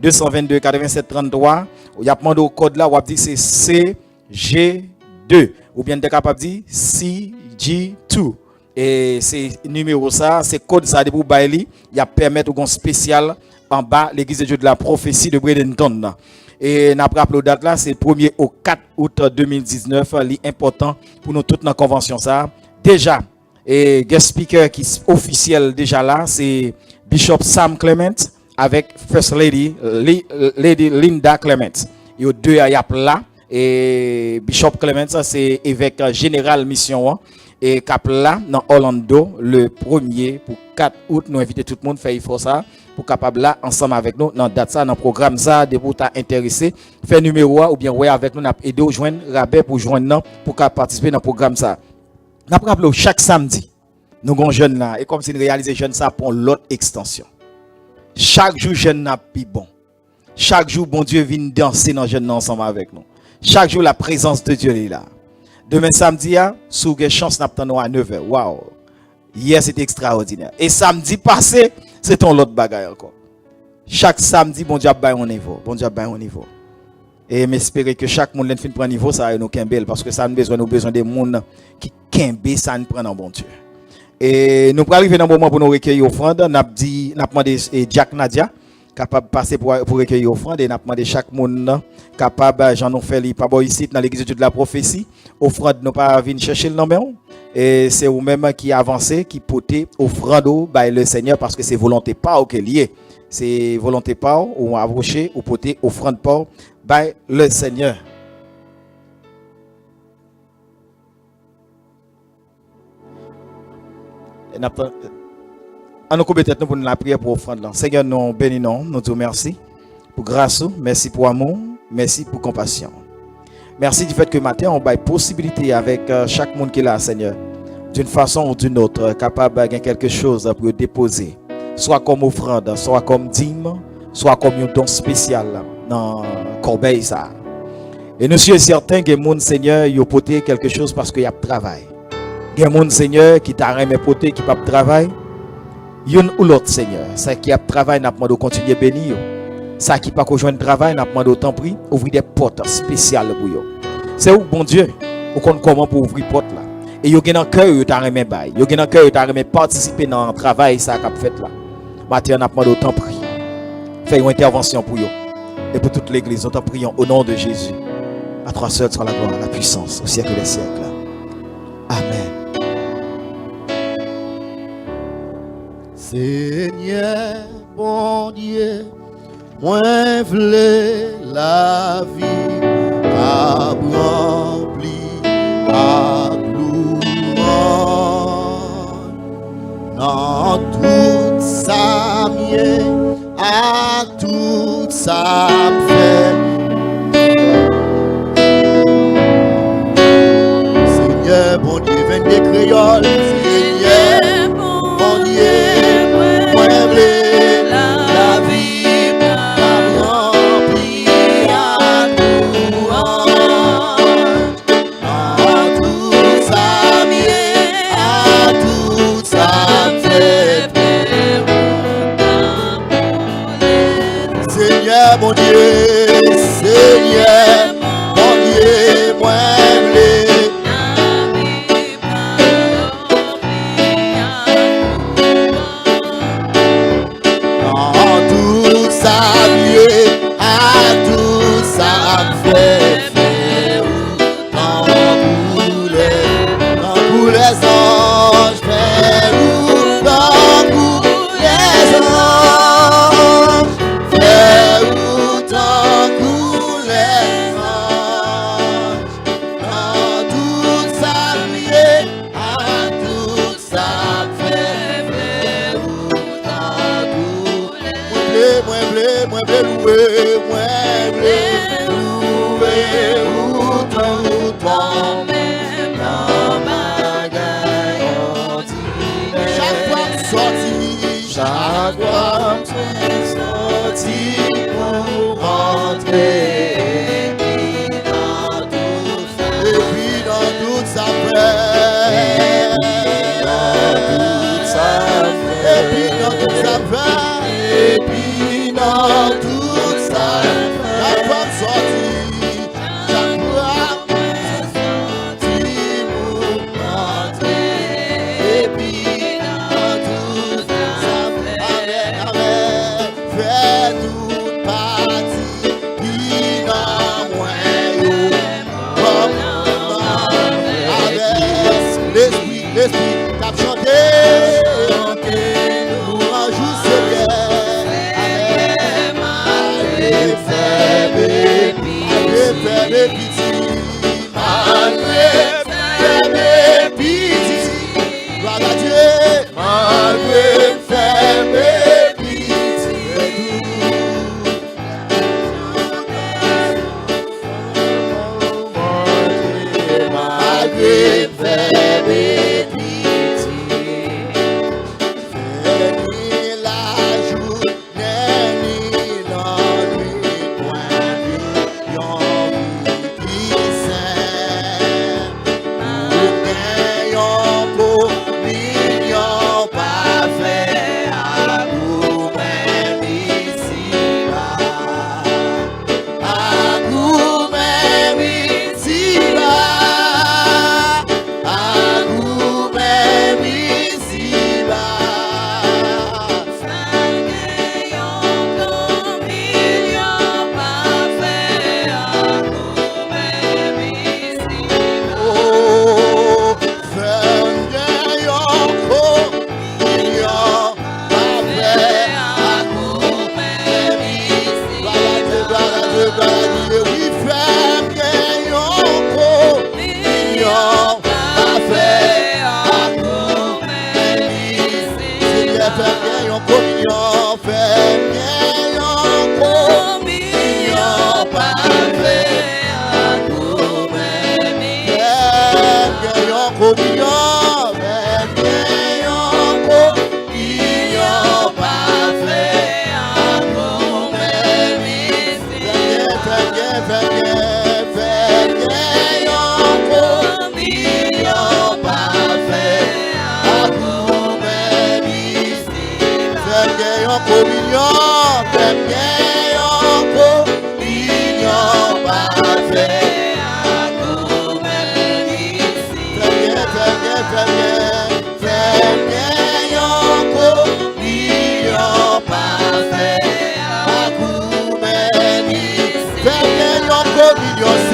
1-800-222-87-33. Il y a demandé au code là, on va dire c'est CG2. Ou bien de capable de dire CG2. Et c'est numéro ça, c'est code ça pour Bailey. Il y a permettre un spécial en bas l'église de Dieu de la prophétie de Bradenton. Et n'a pas rappelé date là, c'est 1er au 4 août 2019, l'important pour nous toutes dans la convention ça. Déjà et guest speaker qui est officiel déjà là, c'est Bishop Sam Clement avec First Lady Lady Linda Clement. Il y a deux ayap là et Bishop Clement ça c'est évêque général mission et cap là dans Orlando le 1er pour 4 août nous inviter tout le monde faire effort ça pour capable là ensemble avec nous dans date ça dans programme ça de pour t'intéresser faire numéro ou bien ouais avec nous n'a aider au joindre rabais pour joindre pour participer dans programme ça n'a rappelé chaque samedi nous gon jeune là et comme si nous réaliser jeune ça pour l'autre extension chaque jour jeune n'a plus bon chaque jour bon Dieu vient danser dans jeune ensemble avec nous chaque jour la présence de Dieu est là. Demain samedi, si vous avez chance d'attendre à 9h. Waouh! Hier, c'était extraordinaire. Et samedi passé, c'est ton l'autre bagaille encore. Chaque samedi, bon Dieu a un niveau. Bon Dieu a un niveau. Et m'espérer que chaque monde fin prend niveau, ça a nous kembel. Parce que ça nous besoin des monde qui kembe, ça nous prend en bon Dieu. Et nous allons arriver dans un moment pour nous recueillir offrande. Nous avons demandé Jack Nadia capable de passer pour recueillir offrande et n'a demandé chaque monde capable j'en ont fait pas bon ici dans l'église de la prophétie offrande nous pas venir chercher le nom et c'est vous même qui avancez qui portez offrande by le Seigneur parce que c'est volonté pas au lié c'est volonté pas ou approcher ou porter offrande pas by le Seigneur. Et nous peut-être pour la prière pour offrande. Seigneur, nous bénissons, nous te remercions pour grâce, merci pour amour, merci pour compassion. Merci du fait que matin, on a une possibilité avec chaque monde qui est là, Seigneur, d'une façon ou d'une autre, capable de quelque chose pour déposer, soit comme offrande, soit comme dîme, soit comme un don spécial dans corbeille ça. Et nous sommes certains que les gens, Seigneur, ils ont porté quelque chose parce qu'il y a travail. Il y a des gens, Seigneur, qui t'a remis porter, qui pas travail. Yon ou l'autre, Seigneur. Ça qui a travail, n'a pas demandé de continuer à bénir. Ça qui pas rejoint le travail, n'a pas demandé autant prix, ouvrir des portes spéciales pour eux. C'est où, bon Dieu, ou comment pour ouvrir porte là. Et yo gen dans cœur, yo t'a remis bail. Yo gen dans cœur, yo t'a remis participer dans le travail ça qu'a fait là. Matin, n'a pas demandé autant prix. Fais une intervention pour eux. Et pour toute l'église, nous t'en prions au nom de Jésus. À toi seul soit la gloire, la puissance, au siècle des siècles. Amen. Seigneur, bon Dieu, moi v'lais la vie à rempli à gloire. Dans tout ça mieux, à tout ça fait. Seigneur, bon Dieu, viens des créoles. Seigneur, bon Dieu, moi v'lais la vie à rempli à louange. Dans tout ça mieux, à tout ça fait. Seigneur, bon Dieu, Seigneur, bon Dieu, moi v'lais. Chaque fois que sorti pour rentrer, et puis dans toute sa paix, et puis dans toute sa paix, et puis dans toute sa paix, chaque fois que sorti pour rentrer, et puis dans toute sa fait toute partie qui n'a moins comme avec l'esprit qu'a chanté nous un jour Seigneur malgré faible pitié malgré faible pitié gloire à Dieu malgré faible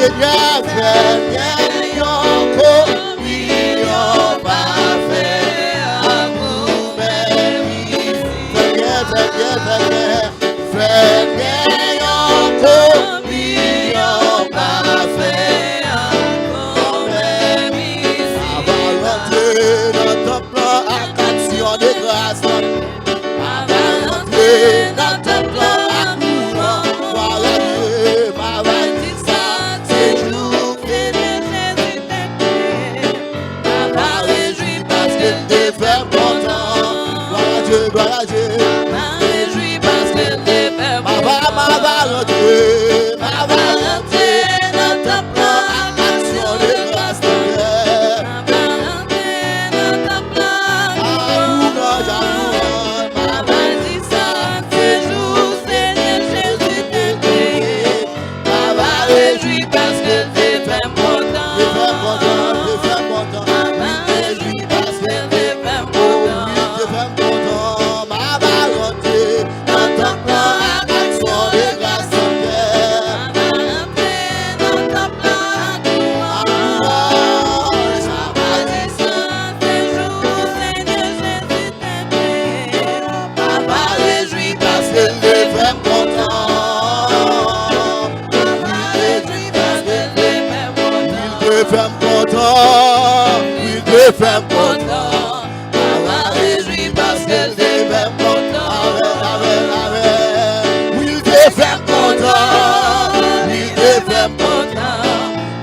Seigneur, fais yon communion parfait à nous-mêmes. Fais yon communion parfait à nous-mêmes. Avant rentrer dans ton plan, action de grâce. Avant rentrer dans ton plan, gloire à Dieu. Ma réjouis parce que t'es fait ma volonté dans ta plan, action de grâce de Dieu. Ma volonté dans ta plan, amour, ma bâtissante, séjour, Seigneur Jésus t'es créé. Ma réjouis parce que t'es fait important. T'es fait important, t'es fait important. Ma réjouis parce que t'es fait important. T'es fait important. Femme content, maman réjouit parce qu'elle t'est femme content. Oui, t'es femme content, oui, t'es femme content.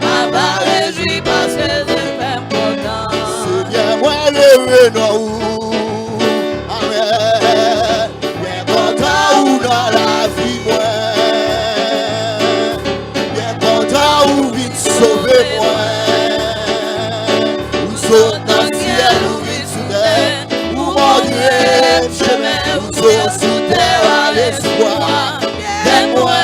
Maman réjouit parce qu'elle t'est femme content. C'est bien moi le renom, amen. Bien content ou dans la vie moi, bien content ou vite sauver moi. Dans le ciel ou vite sous terre, où mon Dieu chemin, où saute sous terre à l'espoir. Laisse-moi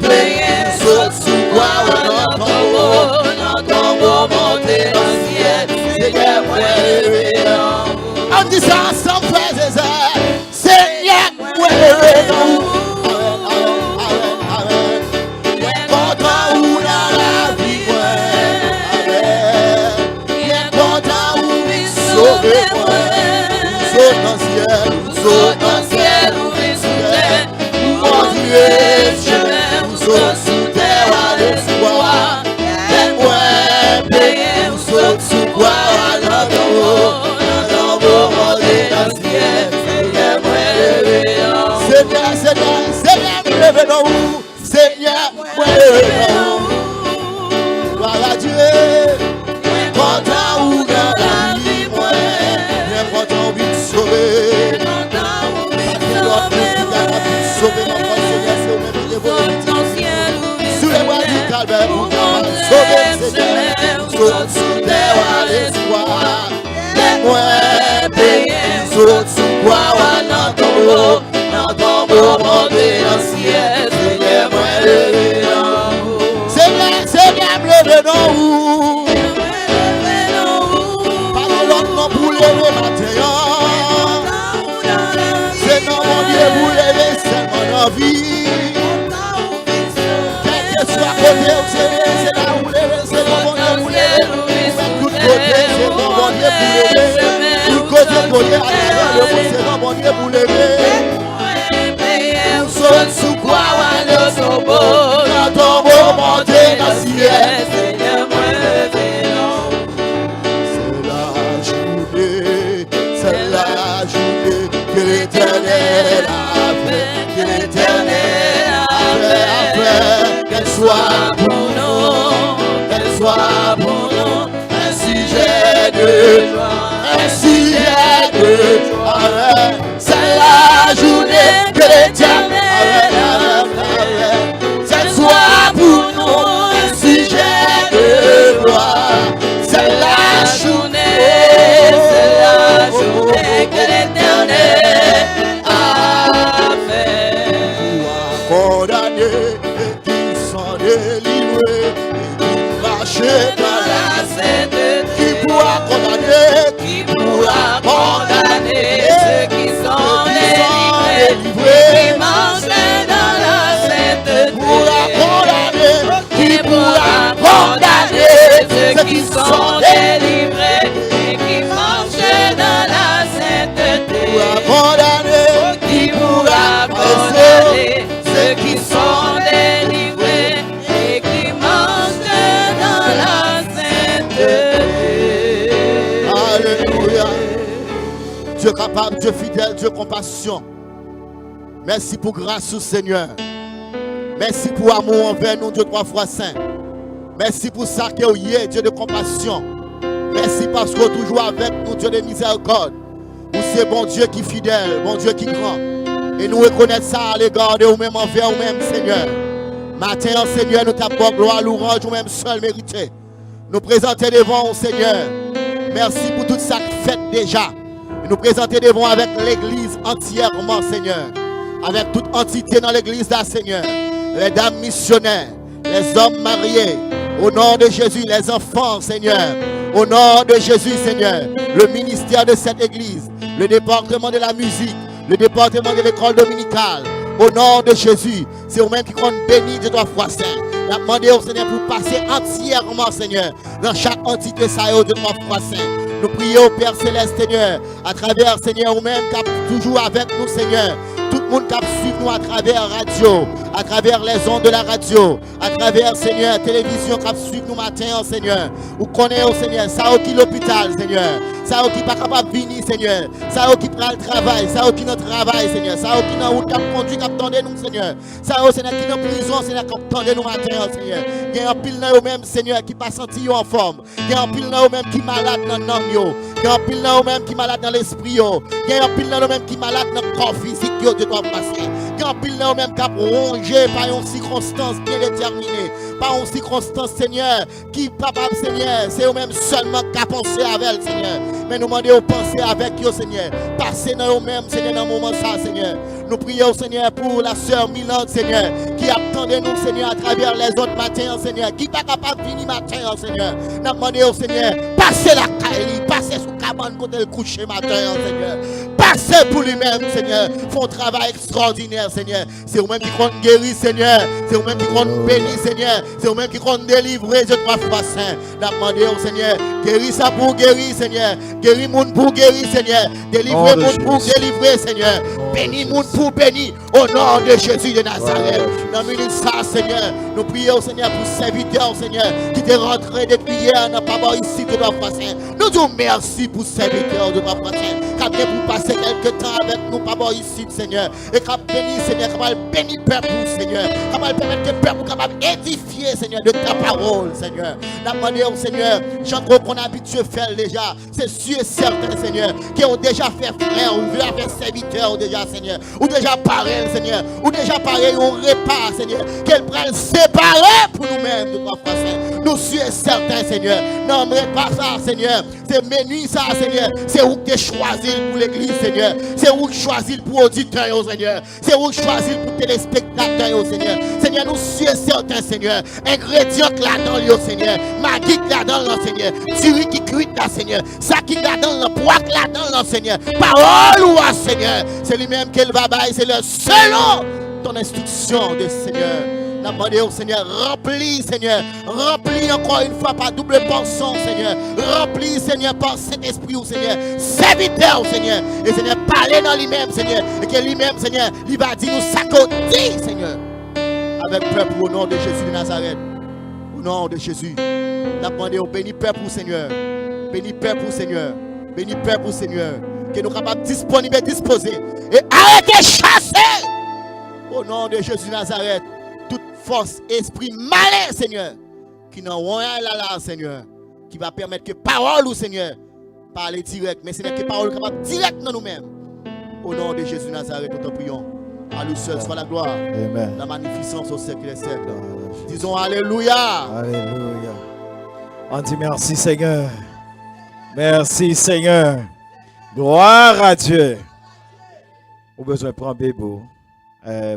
payer, saute sous quoi, dans ton beau monter dans le ciel, Seigneur, moi levé en haut. On dit ça ensemble, frères et sœurs, Seigneur, moi levé en haut. Sauvez-moi, saute dans le ciel, ouvre sous terre, où mon Dieu chemin, où saute sous terre à l'espoir. Laisse-moi payer, où saute sous quoi, dans ton beau monter dans le ciel, Seigneur, moi levé en haut. Seigneur, me levé en haut, Seigneur, moi levé en haut. Gloire à Dieu, content ou dans la vie, moi, bien content, oui, sauvé. Sauver notre Seigneur, c'est au même de vos sous les bois du calvaire, pour sauver Seigneur, saute sous terre à l'espoir. Laisse-moi payer, saute sous quoi, dans ton beau monter dans le ciel, Seigneur, moi levé en haut. Seigneur, me levé en haut. Pas de l'autre non pour lever ma terre. C'est non mon Dieu pour lever seulement nos vies. Quel que soit côté où c'est là où lever, c'est non mon Dieu pour lever. Tout côté, c'est non mon Dieu pour lever. Tout côté, à travers le monde, c'est non mon Dieu pour lever. Saute sous quoi, dans ton beau monter dans le ciel, Seigneur, moi levé en haut. C'est la journée que l'Éternel a fait, qu'elle soit pour nous, un sujet de joie, c'est la journée que l'Éternel a fait, qu'elle soit pour nous, un sujet de gloire, c'est la journée que l'Éternel a fait. Condamnés et qui sont délivrés, et qui marchent dans la sainteté. Qui pourra condamner ceux qui sont délivrés, qui marchent dans la sainteté. Qui pourra capable, Dieu fidèle, Dieu compassion. Merci pour grâce au Seigneur. Merci pour amour envers nous, Dieu 3 fois saint. Merci pour ça que vous êtes, Dieu de compassion. Merci parce que vous êtes toujours avec nous, Dieu de miséricorde. Vous c'est bon Dieu qui est fidèle, bon Dieu qui est grand. Et nous reconnaissons ça à l'égard de vous-même, envers vous-même, Seigneur. Matin, Seigneur, nous t'apportons gloire, louange, vous-même seul mérité. Nous présenter devant vous, Seigneur. Merci pour tout ça que fait déjà. Et nous présenter devant avec l'église entièrement, Seigneur. Avec toute entité dans l'église là, Seigneur. Les dames missionnaires, les hommes mariés. Au nom de Jésus, les enfants, Seigneur. Au nom de Jésus, Seigneur. Le ministère de cette église. Le département de la musique. Le département de l'école dominicale. Au nom de Jésus. C'est vous-même qui compte béni de 3 fois saint. Nous avons demandé au Seigneur pour passer entièrement, Seigneur, dans chaque entité ça de 3 fois saint. Nous prions au Père Céleste, Seigneur, à travers, Seigneur, vous-même qui êtes toujours avec nous, Seigneur. Tout le monde qui suit nous à travers la radio, à travers les ondes de la radio, à travers, Seigneur, télévision qui suit nous matin, Seigneur. Vous connaissez, Seigneur, ça qui l'hôpital, Seigneur. Ça qui n'est pas capable de venir, Seigneur. Ça qui prend le travail, ça qui notre travail, Seigneur. Ça qui dans route qui conduit, qui attendait nous, Seigneur. Ça Seigneur, qui dans prison, Seigneur, qui attendait nous matin, Seigneur. Il y a un pile dans eux-mêmes, Seigneur, qui pas senti en forme. Il y a un pile dans eux-mêmes qui malade dans le nom. Il y a un pile dans eux-mêmes qui malade dans l'esprit. Il y a un pile dans eux-mêmes qui malade dans le corps physique. De toi passer. Il y a un pile dans eux-mêmes qui a rongé par une circonstance bien déterminée. Par une circonstance, Seigneur, qui papa, Seigneur, c'est eux-mêmes seulement qui a pensé avec, Seigneur. Mais nous demandons de penser avec eux, Seigneur. Passez dans eux-mêmes, Seigneur, dans le moment ça, Seigneur. Nous prions, Seigneur, pour la sœur Milande, Seigneur, qui attendait nous, Seigneur, à travers les autres matins, Seigneur, qui n'est pas capable de venir matin, Seigneur. Nous demandons, Seigneur, passez la caille, passez sous cabane quand elle couche matin, Seigneur. Passez pour lui-même, Seigneur. Font un travail extraordinaire, Seigneur. C'est vous-même qui compte guérir, Seigneur. C'est vous-même qui compte bénir, Seigneur. C'est vous-même qui compte délivrer, Dieu 3 fois saint. Nous demandons, Seigneur, guéris ça pour guérir, Seigneur. Guéris monde pour guérir, Seigneur. Délivrer monde pour délivrer, Seigneur. Bénis monde pour bénir. Au nom de Jésus de Nazareth. Dans le minute ça, Seigneur. Nous prions, Seigneur, pour serviteurs, Seigneur, qui t'est rentré depuis hier. N'a pas ici, Dieu 3 fois saint. Nous disons merci pour serviteurs de 3 fois saint. Qui vient pour passer quelques temps avec nous, papa, ici, Seigneur. Et qui béni, Seigneur, qui va bénir peuple, Seigneur. Qui va permettre que le peuple capable édifier, Seigneur, de ta parole, Seigneur. La manière, Seigneur, j'en crois qu'on a habitué à faire déjà. C'est sûr et certain, Seigneur, qui ont déjà fait frère, ou déjà fait serviteur, déjà, Seigneur. Ou déjà paré, Seigneur. Ou déjà paré, on répare, Seigneur. Qu'elle prenne séparé pour nous-mêmes, de 3 fois saint. Nous sommes certains, Seigneur. Non, mais pas ça, Seigneur. C'est menu ça, Seigneur. C'est où que tu choisis pour l'église, Seigneur. C'est où que tu choisis pour auditeurs, Seigneur. C'est où que tu choisis pour téléspectateurs, Seigneur. Seigneur, nous sommes certains, Seigneur. Ingrédients là-dedans, Seigneur. Magui là-dedans, Seigneur. Thierry qui cuit là, Seigneur. Ça qui là-dedans, poids là-dedans, Seigneur. Parole ou Seigneur. C'est lui-même qu'elle va bailler, c'est le selon ton instruction de Seigneur. Nous demandons au Seigneur, remplis, Seigneur, remplis encore une fois par double portion, Seigneur, remplis, Seigneur, par cet esprit, Seigneur, serviteur, Seigneur, et Seigneur, parlez dans lui-même, Seigneur, et que lui-même, Seigneur, il va dire nous s'accoter, Seigneur, avec peuple au nom de Jésus de Nazareth, au nom de Jésus. Nous demandons, bénis peuple, Seigneur, bénis peuple, Seigneur, bénis peuple, Seigneur, que nous sommes capables de disponibles, disposer, et arrêtez de chasser, au nom de Jésus de Nazareth. Toute force, esprit malin, Seigneur, qui n'a rien là, Seigneur, qui va permettre que parole, Seigneur, parler direct, mais Seigneur, que parole capable direct dans nous-mêmes. Au nom de Jésus Nazareth, nous te prions. À lui seul soit la gloire. Amen. La magnificence au siècle des siècles. Disons Alléluia. Alléluia. On dit merci, Seigneur. Merci, Seigneur. Gloire à Dieu. Au besoin de prendre bébé.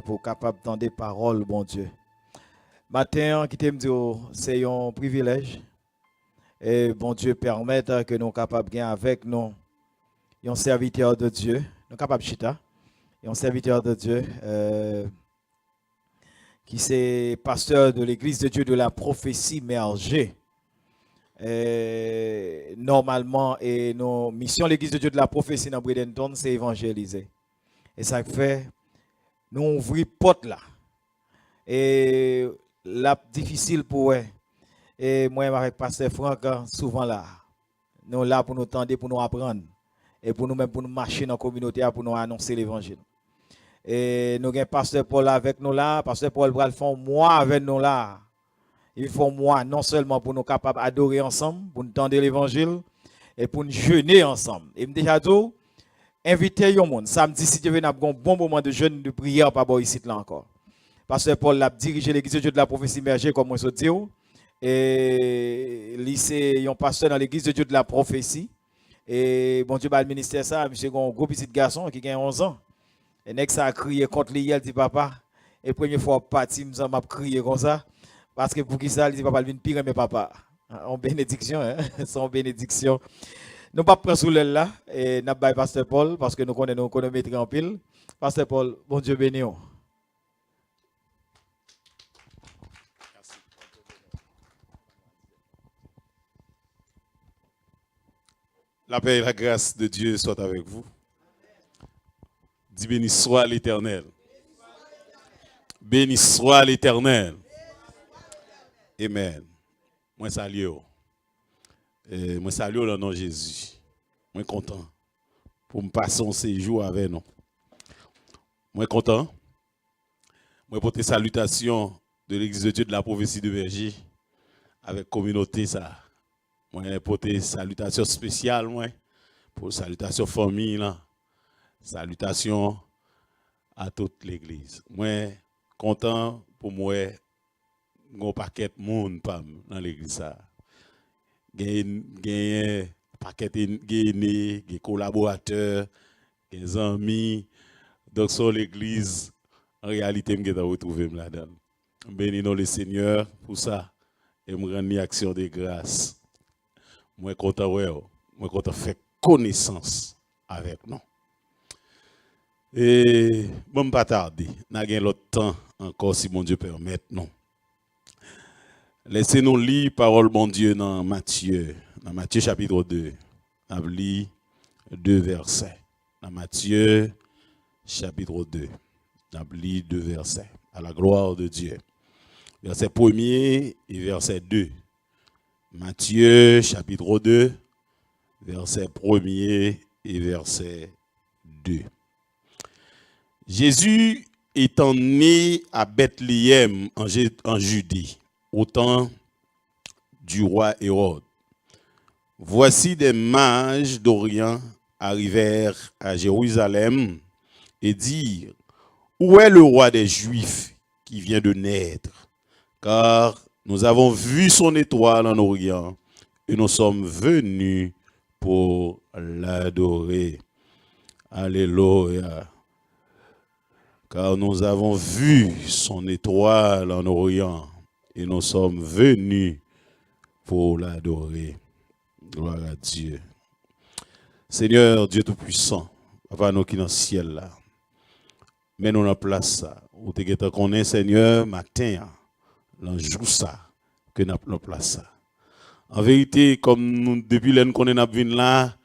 Pour capable d'entendre des paroles, bon Dieu. Matin, qui t'aime dire, c'est un privilège. Et bon Dieu permette que nous soyons capables de gagner avec nous un serviteur de Dieu. Nous sommes capables de chita. Un serviteur de Dieu qui est pasteur de l'église de Dieu de la prophétie Merger. Normalement, et nos missions, l'église de Dieu de la prophétie dans Bradenton, c'est évangéliser. Et ça fait nous ouvrir porte là. Et là difficile pour eux. Et moi avec pasteur Franck souvent là. Nous là pour nous tendre, pour nous apprendre. et pour nous même pour nous marcher dans la communauté pour nous annoncer l'évangile. Et nous avons pasteur Paul avec nous là, pasteur Paul va faire un mois avec nous là. Il faut moi non seulement pour nous capables d'adorer ensemble, pour nous tendre l'évangile et pour nous jeûner ensemble. Et me déjà dit inviter les monde samedi si Dieu veut n'a un bon moment de jeûne de prière par rapport ici là encore. Pasteur Paul l'a dirigé l'église de Dieu de la prophétie immergée comme moi je dis et lycée un pasteur dans l'église de Dieu de la prophétie et bon Dieu va administrer ça monsieur un gros petit garçon qui a 11 ans. Et nek ça a crié contre lui, il dit papa et première fois parti m'a crié comme ça. Parce que pour qui ça, il dit papa, il vient pire mais papa. En bénédiction, hein? Sans bénédiction. Nous ne pouvons pas prendre sous l'aile là. Et nous avons pasteur Paul, parce que nous connaissons nos chronométries en pile. Pasteur Paul, bon Dieu béni. La paix et la grâce de Dieu soient avec vous. Dis béni soit l'Éternel. Béni soit l'Éternel. Amen. Moi salue. Moi salue le nom de Jésus. Moi content pour me passer un séjour avec nous. Moi content. Moi porter salutation de l'église de Dieu de la prophétie de Vergy avec communauté ça. Moi porter salutation spéciale moi pour salutation famille là. Salutation à toute l'église. Moi content pour moi un paquet de monde dans l'église ça. Gagne paquet de collaborateurs, des amis. Donc sur l'église en réalité me geta retrouver là-dedans. Bénissons le Seigneur pour ça et me rendre action de grâce. Moi content moi content faire connaissance avec nous. Et bon pas tarder, n'a gain l'autre temps encore si mon Dieu permet non. Laissez-nous lire parole bon Dieu dans Matthieu chapitre 2. On lit 2 versets. Dans Matthieu chapitre 2. On lit 2 versets. À la gloire de Dieu. Verset 1er et verset 2. Matthieu chapitre 2, verset 1er et verset 2. Jésus étant né à Bethléem en Judée, au temps du roi Hérode. Voici des mages d'Orient arrivèrent à Jérusalem et dirent: où est le roi des Juifs qui vient de naître? Car nous avons vu son étoile en Orient et nous sommes venus pour l'adorer. Alléluia. Car nous avons vu son étoile en Orient et nous sommes venus pour l'adorer. Gloire à Dieu. Seigneur Dieu Tout-Puissant, Papa nous qui dans le ciel là, mets-nous en place ça. Ou te geta connaît Seigneur matin, l'en jour ça, que nous avons en place ça. En vérité, comme nous, depuis l'année qu'on est venu là,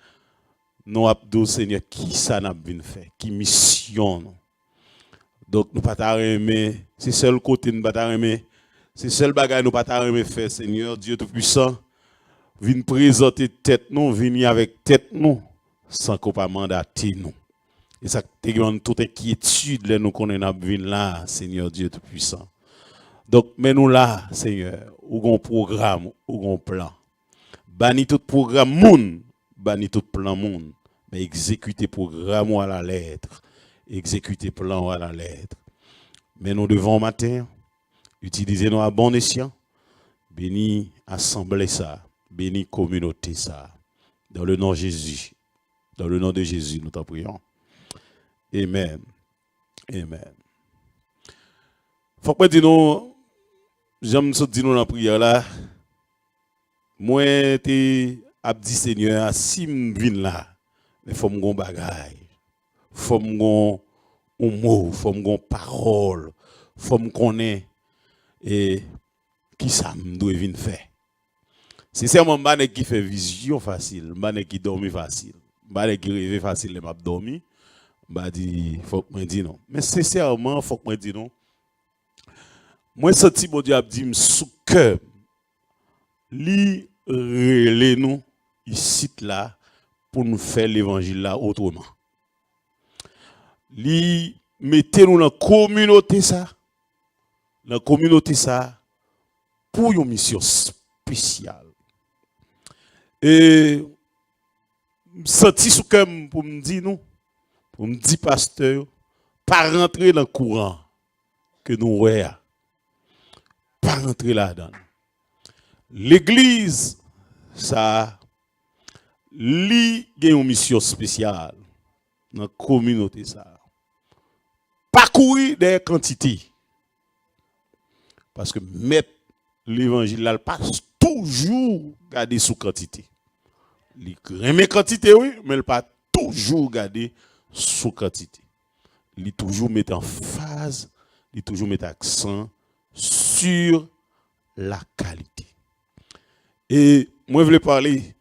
nous avons Seigneur, qui ça n'a venu faire, qui mission nous. Donc nous pas t'aimer, c'est seul côté nous pas aimer, c'est seul bagage nous pas aimer faire Seigneur Dieu Tout-Puissant, viens présenter tête nous, venir avec tête nous sans qu'on pas mandater nous. Et ça te donne toute inquiétude là nous connaît n'a venir là Seigneur Dieu Tout-Puissant. Donc mets-nous là Seigneur, ou un programme, ou un plan. Banni tout programme monde, banni tout plan monde, mais exécuter programme à la lettre. Exécuter plan à la lettre. Mais nous devons matin utiliser nos à bon escient, béni assemblée ça, béni communauté ça. Dans le nom de Jésus. Dans le nom de Jésus, nous t'en prions. Amen. Amen. Faut que nous, j'aime ça dire nous dans la prière là. Moi, t'es abdi Seigneur, si m'vin là, mais faut m'gon bagaille. Faut m'gon un mot, faut m'gon parole, faut m'connaître et qui ça m'doit venir faire. Sincèrement, m'bane qui fait vision facile, m'bane qui dormi facile, m'bane qui rêve facile, m'a dormi, m'a dit faut que me dit non. Mais sincèrement, faut que me dit non. Moi senti bon Dieu a dit sous cœur li relé nous ici là pour nous faire l'évangile là autrement. Li mettez-nous dans la communauté ça. Dans la communauté ça pour une mission spéciale. Et senti sous comme pour me dire nous, pour me dire pasteur, pas rentrer dans le courant que nous voyons. Pas rentrer là-dedans. L'église, ça, li gen une mission spéciale dans la communauté ça. Pas courir des quantités. Parce que mettre l'évangile là, pas toujours garder sous quantité. Il remet quantité, oui, mais il pas toujours garder sous quantité. Il toujours met en phase, il toujours met accent sur la qualité. Et moi, je voulais parler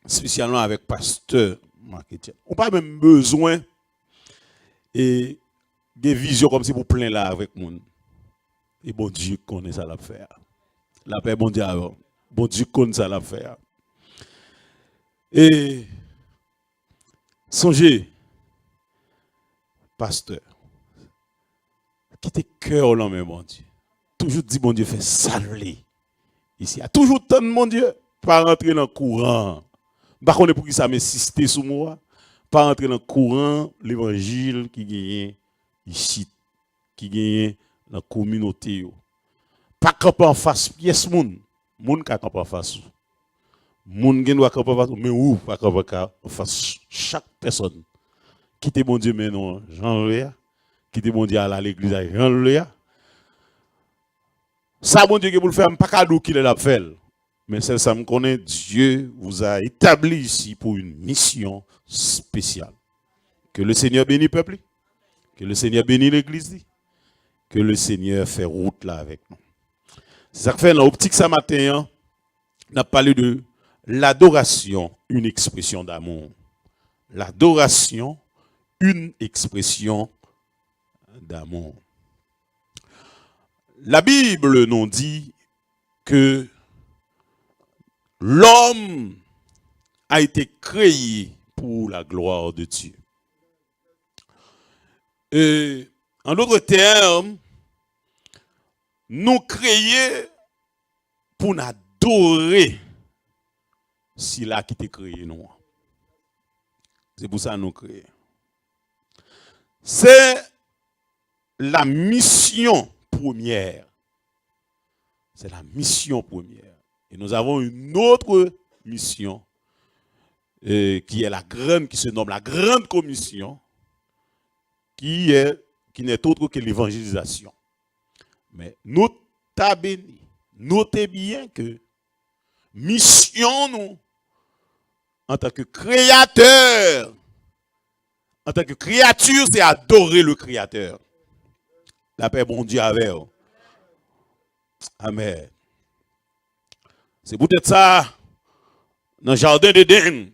spécialement avec pasteur Marc Etienne. On n'a pas même besoin et des visions comme si vous plein là avec moi. Et bon Dieu connaît ça l'affaire. La paix, bon Dieu, avant. Bon Dieu connaît ça l'affaire. Et songez, pasteur, quittez cœur là, mais bon Dieu. Toujours dit, bon Dieu, fait saluer. Ici, il y a toujours tant de mon Dieu, pas rentrer dans le courant. Par contre, pour qui ça m'insiste sur moi, pas rentrer dans le courant, l'évangile qui gagne ici, qui gagne dans la communauté. Pas camper en face pièce moun qui camper en face. Moun gen doit camper en face, mais où pas camper en face chaque personne. Quittez bon Dieu maintenant, Jean-Léa. Quittez bon Dieu à l'église Jean-Léa. Ça bon Dieu que vous le faites pas cadeau qu'il l'a fait. Mais celle ça me connaît, Dieu vous a établi ici pour une mission spéciale. Que le Seigneur bénisse le peuple. Que le Seigneur bénisse l'église. Que le Seigneur fait route là avec nous. C'est ça que fait dans l'optique ce matin, on a parlé de l'adoration, une expression d'amour. L'adoration, une expression d'amour. La Bible nous dit que l'homme a été créé pour la gloire de Dieu. Et en d'autres termes, nous créés pour nous adorer si là qui t'a créé nous. C'est pour ça que nous créés. C'est la mission première. C'est la mission première. Et nous avons une autre mission qui est la grande, qui se nomme la grande commission, qui n'est autre que l'évangélisation. Mais nous t'a béni. Notez bien que mission nous, en tant que créateur, en tant que créature, c'est adorer le créateur. La paix, bon Dieu, avec vous. Amen. C'est peut-être ça, dans le jardin d'Éden,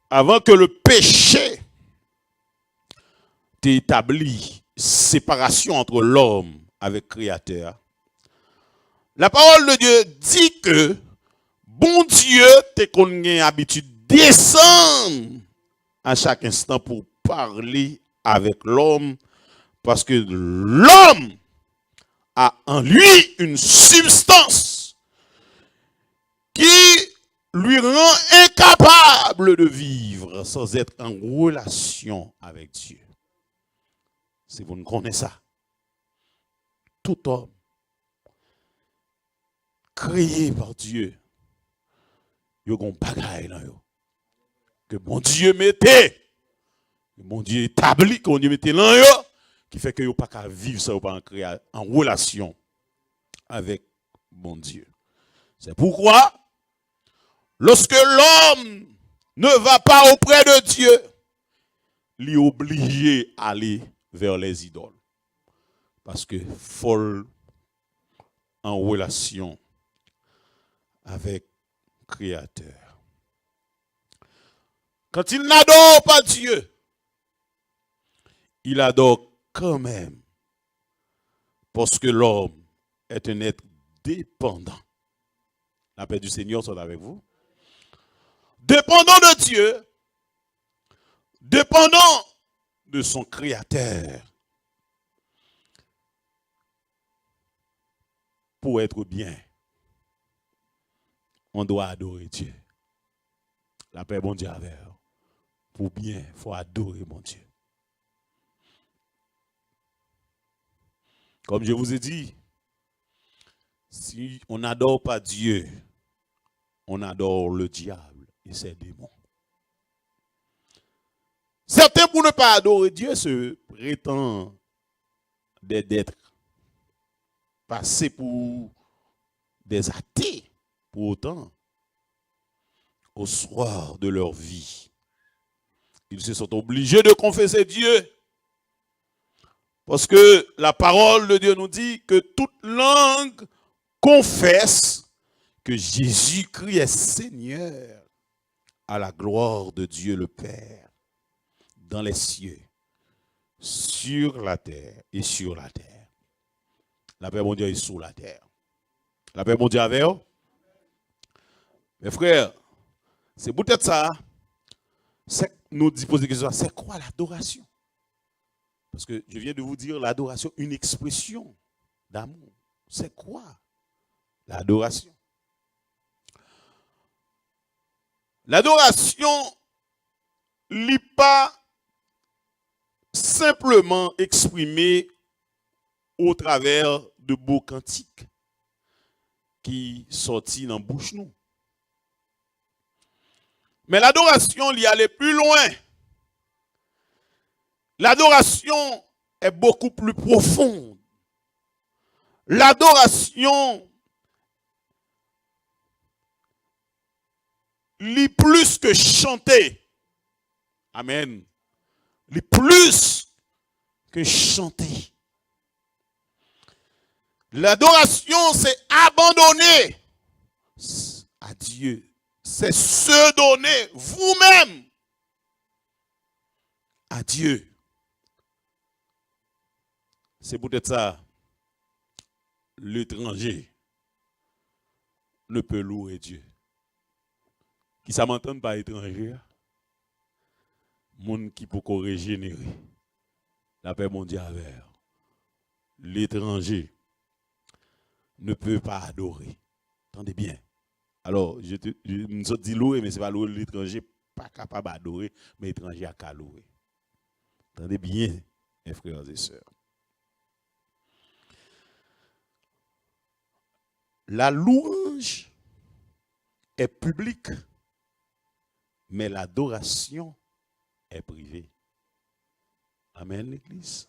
avant que le péché t'établit séparation entre l'homme avec le créateur, la parole de Dieu dit que bon Dieu t'es qu'on a habitude de descendre à chaque instant pour parler avec l'homme, parce que l'homme a en lui une substance qui lui rend incapable de vivre sans être en relation avec Dieu. Si vous ne connaissez ça, tout homme créé par Dieu, il y a un bagage là, que mon Dieu mettait, que mon Dieu établit, que mon Dieu mettait là, qui fait que vous pas qu'à vivre ça, pas en relation avec mon Dieu. C'est pourquoi, lorsque l'homme ne va pas auprès de Dieu, il est obligé d'aller vers les idoles. Parce que folle en relation avec le Créateur. Quand il n'adore pas Dieu, il adore quand même. Parce que l'homme est un être dépendant. La paix du Seigneur soit avec vous. Dépendant de Dieu, dépendant de son Créateur pour être bien. On doit adorer Dieu. La paix, bon Dieu, avec vous. Pour bien, il faut adorer mon Dieu. Comme je vous ai dit, si on n'adore pas Dieu, on adore le diable et ses démons. Certains, pour ne pas adorer Dieu, se prétendent d'être passés pour des athées. Pour autant, au soir de leur vie, ils se sont obligés de confesser Dieu. Parce que la parole de Dieu nous dit que toute langue confesse que Jésus-Christ est Seigneur à la gloire de Dieu le Père, dans les cieux, sur la terre et sur la terre. La paix, mon Dieu, est sur la terre. La paix, mon Dieu, avec vous. Mes frères, c'est peut-être ça. Nous poser question, c'est quoi l'adoration? Parce que je viens de vous dire l'adoration, une expression d'amour. C'est quoi l'adoration? L'adoration n'est pas simplement exprimée au travers de beaux cantiques qui sortent dans la bouche nous. Mais l'adoration, il y aller plus loin. L'adoration est beaucoup plus profonde. L'adoration lit plus que chanter. Amen. Lit plus que chanter. L'adoration, c'est abandonner à Dieu. C'est se donner vous-même à Dieu. C'est peut-être ça. L'étranger ne peut louer Dieu. Qui ça m'entend par étranger? Monde qui peut régénérer. La paix mondiale avec. L'étranger ne peut pas adorer. Attendez bien. Alors, je me dis louer, mais ce n'est pas louer l'étranger, pas capable d'adorer, mais l'étranger a qu'à louer. Attendez bien, mes frères et sœurs. La louange est publique, mais l'adoration est privée. Amen, l'Église.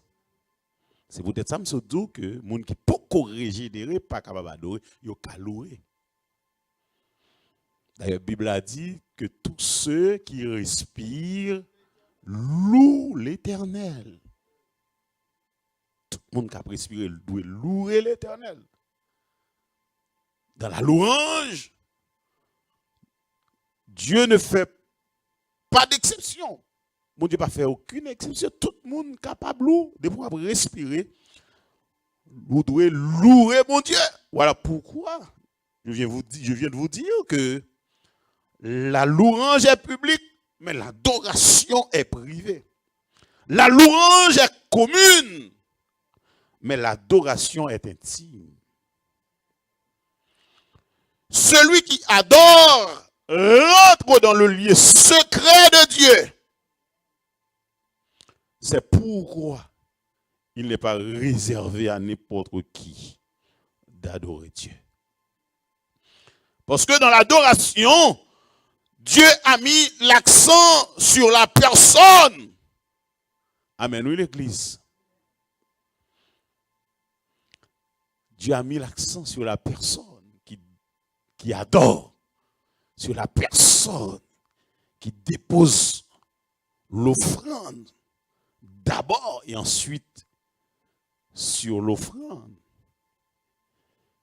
C'est peut-être ça, je dis que les gens qui ne peuvent pas régénérer, pas capable d'adorer, ils ont qu'à louer. D'ailleurs, la Bible a dit que tous ceux qui respirent louent l'Éternel. Tout le monde qui a respiré doit louer l'Éternel. Dans la louange, Dieu ne fait pas d'exception. Mon Dieu n'a pas fait aucune exception. Tout le monde est capable de pouvoir respirer. Vous devez louer mon Dieu. Voilà pourquoi je viens de vous dire que la louange est publique, mais l'adoration est privée. La louange est commune, mais l'adoration est intime. Celui qui adore rentre dans le lieu secret de Dieu. C'est pourquoi il n'est pas réservé à n'importe qui d'adorer Dieu. Parce que dans l'adoration, Dieu a mis l'accent sur la personne. Amen, oui, l'Église. Dieu a mis l'accent sur la personne qui adore, sur la personne qui dépose l'offrande d'abord et ensuite sur l'offrande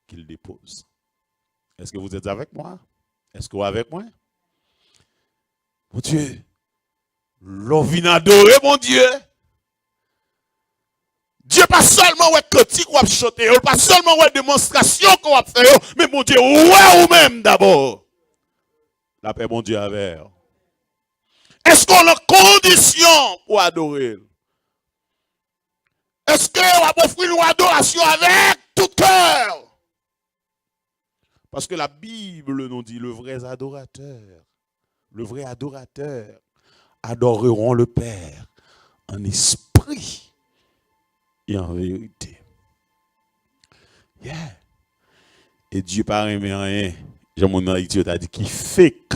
qu'il dépose. Est-ce que vous êtes avec moi? Est-ce que vous êtes avec moi? Mon Dieu, l'on vient adorer mon Dieu. Dieu pas seulement ouais critique ou chanter, pas seulement ouais démonstration qu'on va faire, mais mon Dieu, ouais ou même d'abord. La paix mon Dieu avec. Est-ce qu'on a condition pour adorer? Est-ce qu'on va offrir une adoration avec tout cœur? Parce que la Bible nous dit le vrai adorateur adoreront le Père en esprit et en vérité. Yeah. Et Dieu pas aimé rien. Jean mon Haïti t'a dit qui fake.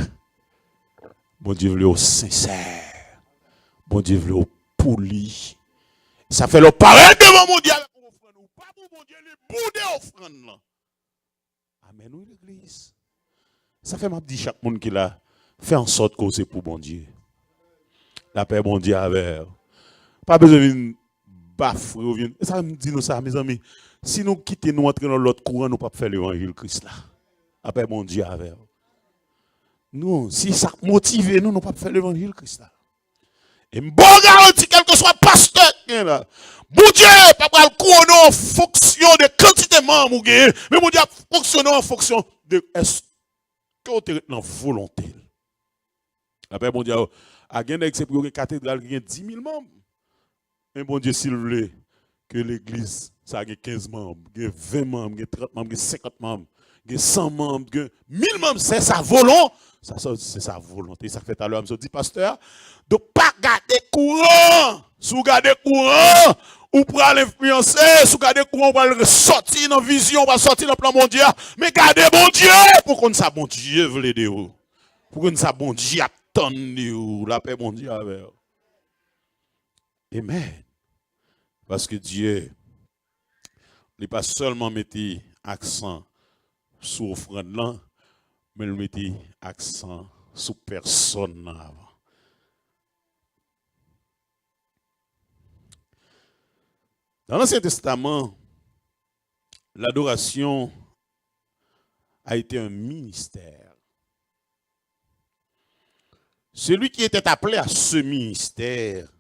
Bon Dieu veut au sincère. Bon Dieu veut au poli. Ça fait le pareil devant mon Dieu avec offrande. Pas pour mon Dieu les bouder offrande là. Amen oui l'église. Ça fait m'a dit chaque monde qui l'a fait en sorte que c'est pour bon Dieu. La paix bon Dieu avec. Pas besoin de bafouer ou bien. Ça me dit nous ça mes amis. Si nous quittons nous entrer dans l'autre courant nous pas faire l'évangile Christ là. La paix bon Dieu avec. Nous si ça motive nous pas faire l'évangile Christ là. Et bon garantie quel que soit pasteur là. Bon Dieu pas le couronner en fonction de quantité de membres ou gain, mais bon Dieu fonctionner en fonction de est-ce que tu es dans volonté. La paix bon Dieu a gagné c'est pour une cathédrale qui a 10 000 membres. Mais bon Dieu s'il voulait que l'église ça a 15 membres, 20 membres, 30 membres, 50 membres, 100 membres, 1000 membres, c'est sa volonté. Ça c'est sa volonté. Ça fait tout à l'heure, je me dis, pasteur, de ne pas garder courant. Si vous gardez courant, ou pour l'influencer, si vous gardez courant, on va sortir dans la vision, on va sortir dans le plan mondial. Mais gardez bon Dieu, pour qu'on ne sache bon Dieu veut l'aider. Pour qu'on ne sache bon Dieu attendre la paix bon Dieu avec. Amen. Parce que Dieu n'est pas seulement mettre accent sur l'offrande là, mais il mettait accent sur personne avant. Dans l'Ancien Testament, l'adoration a été un ministère. Celui qui était appelé à ce ministère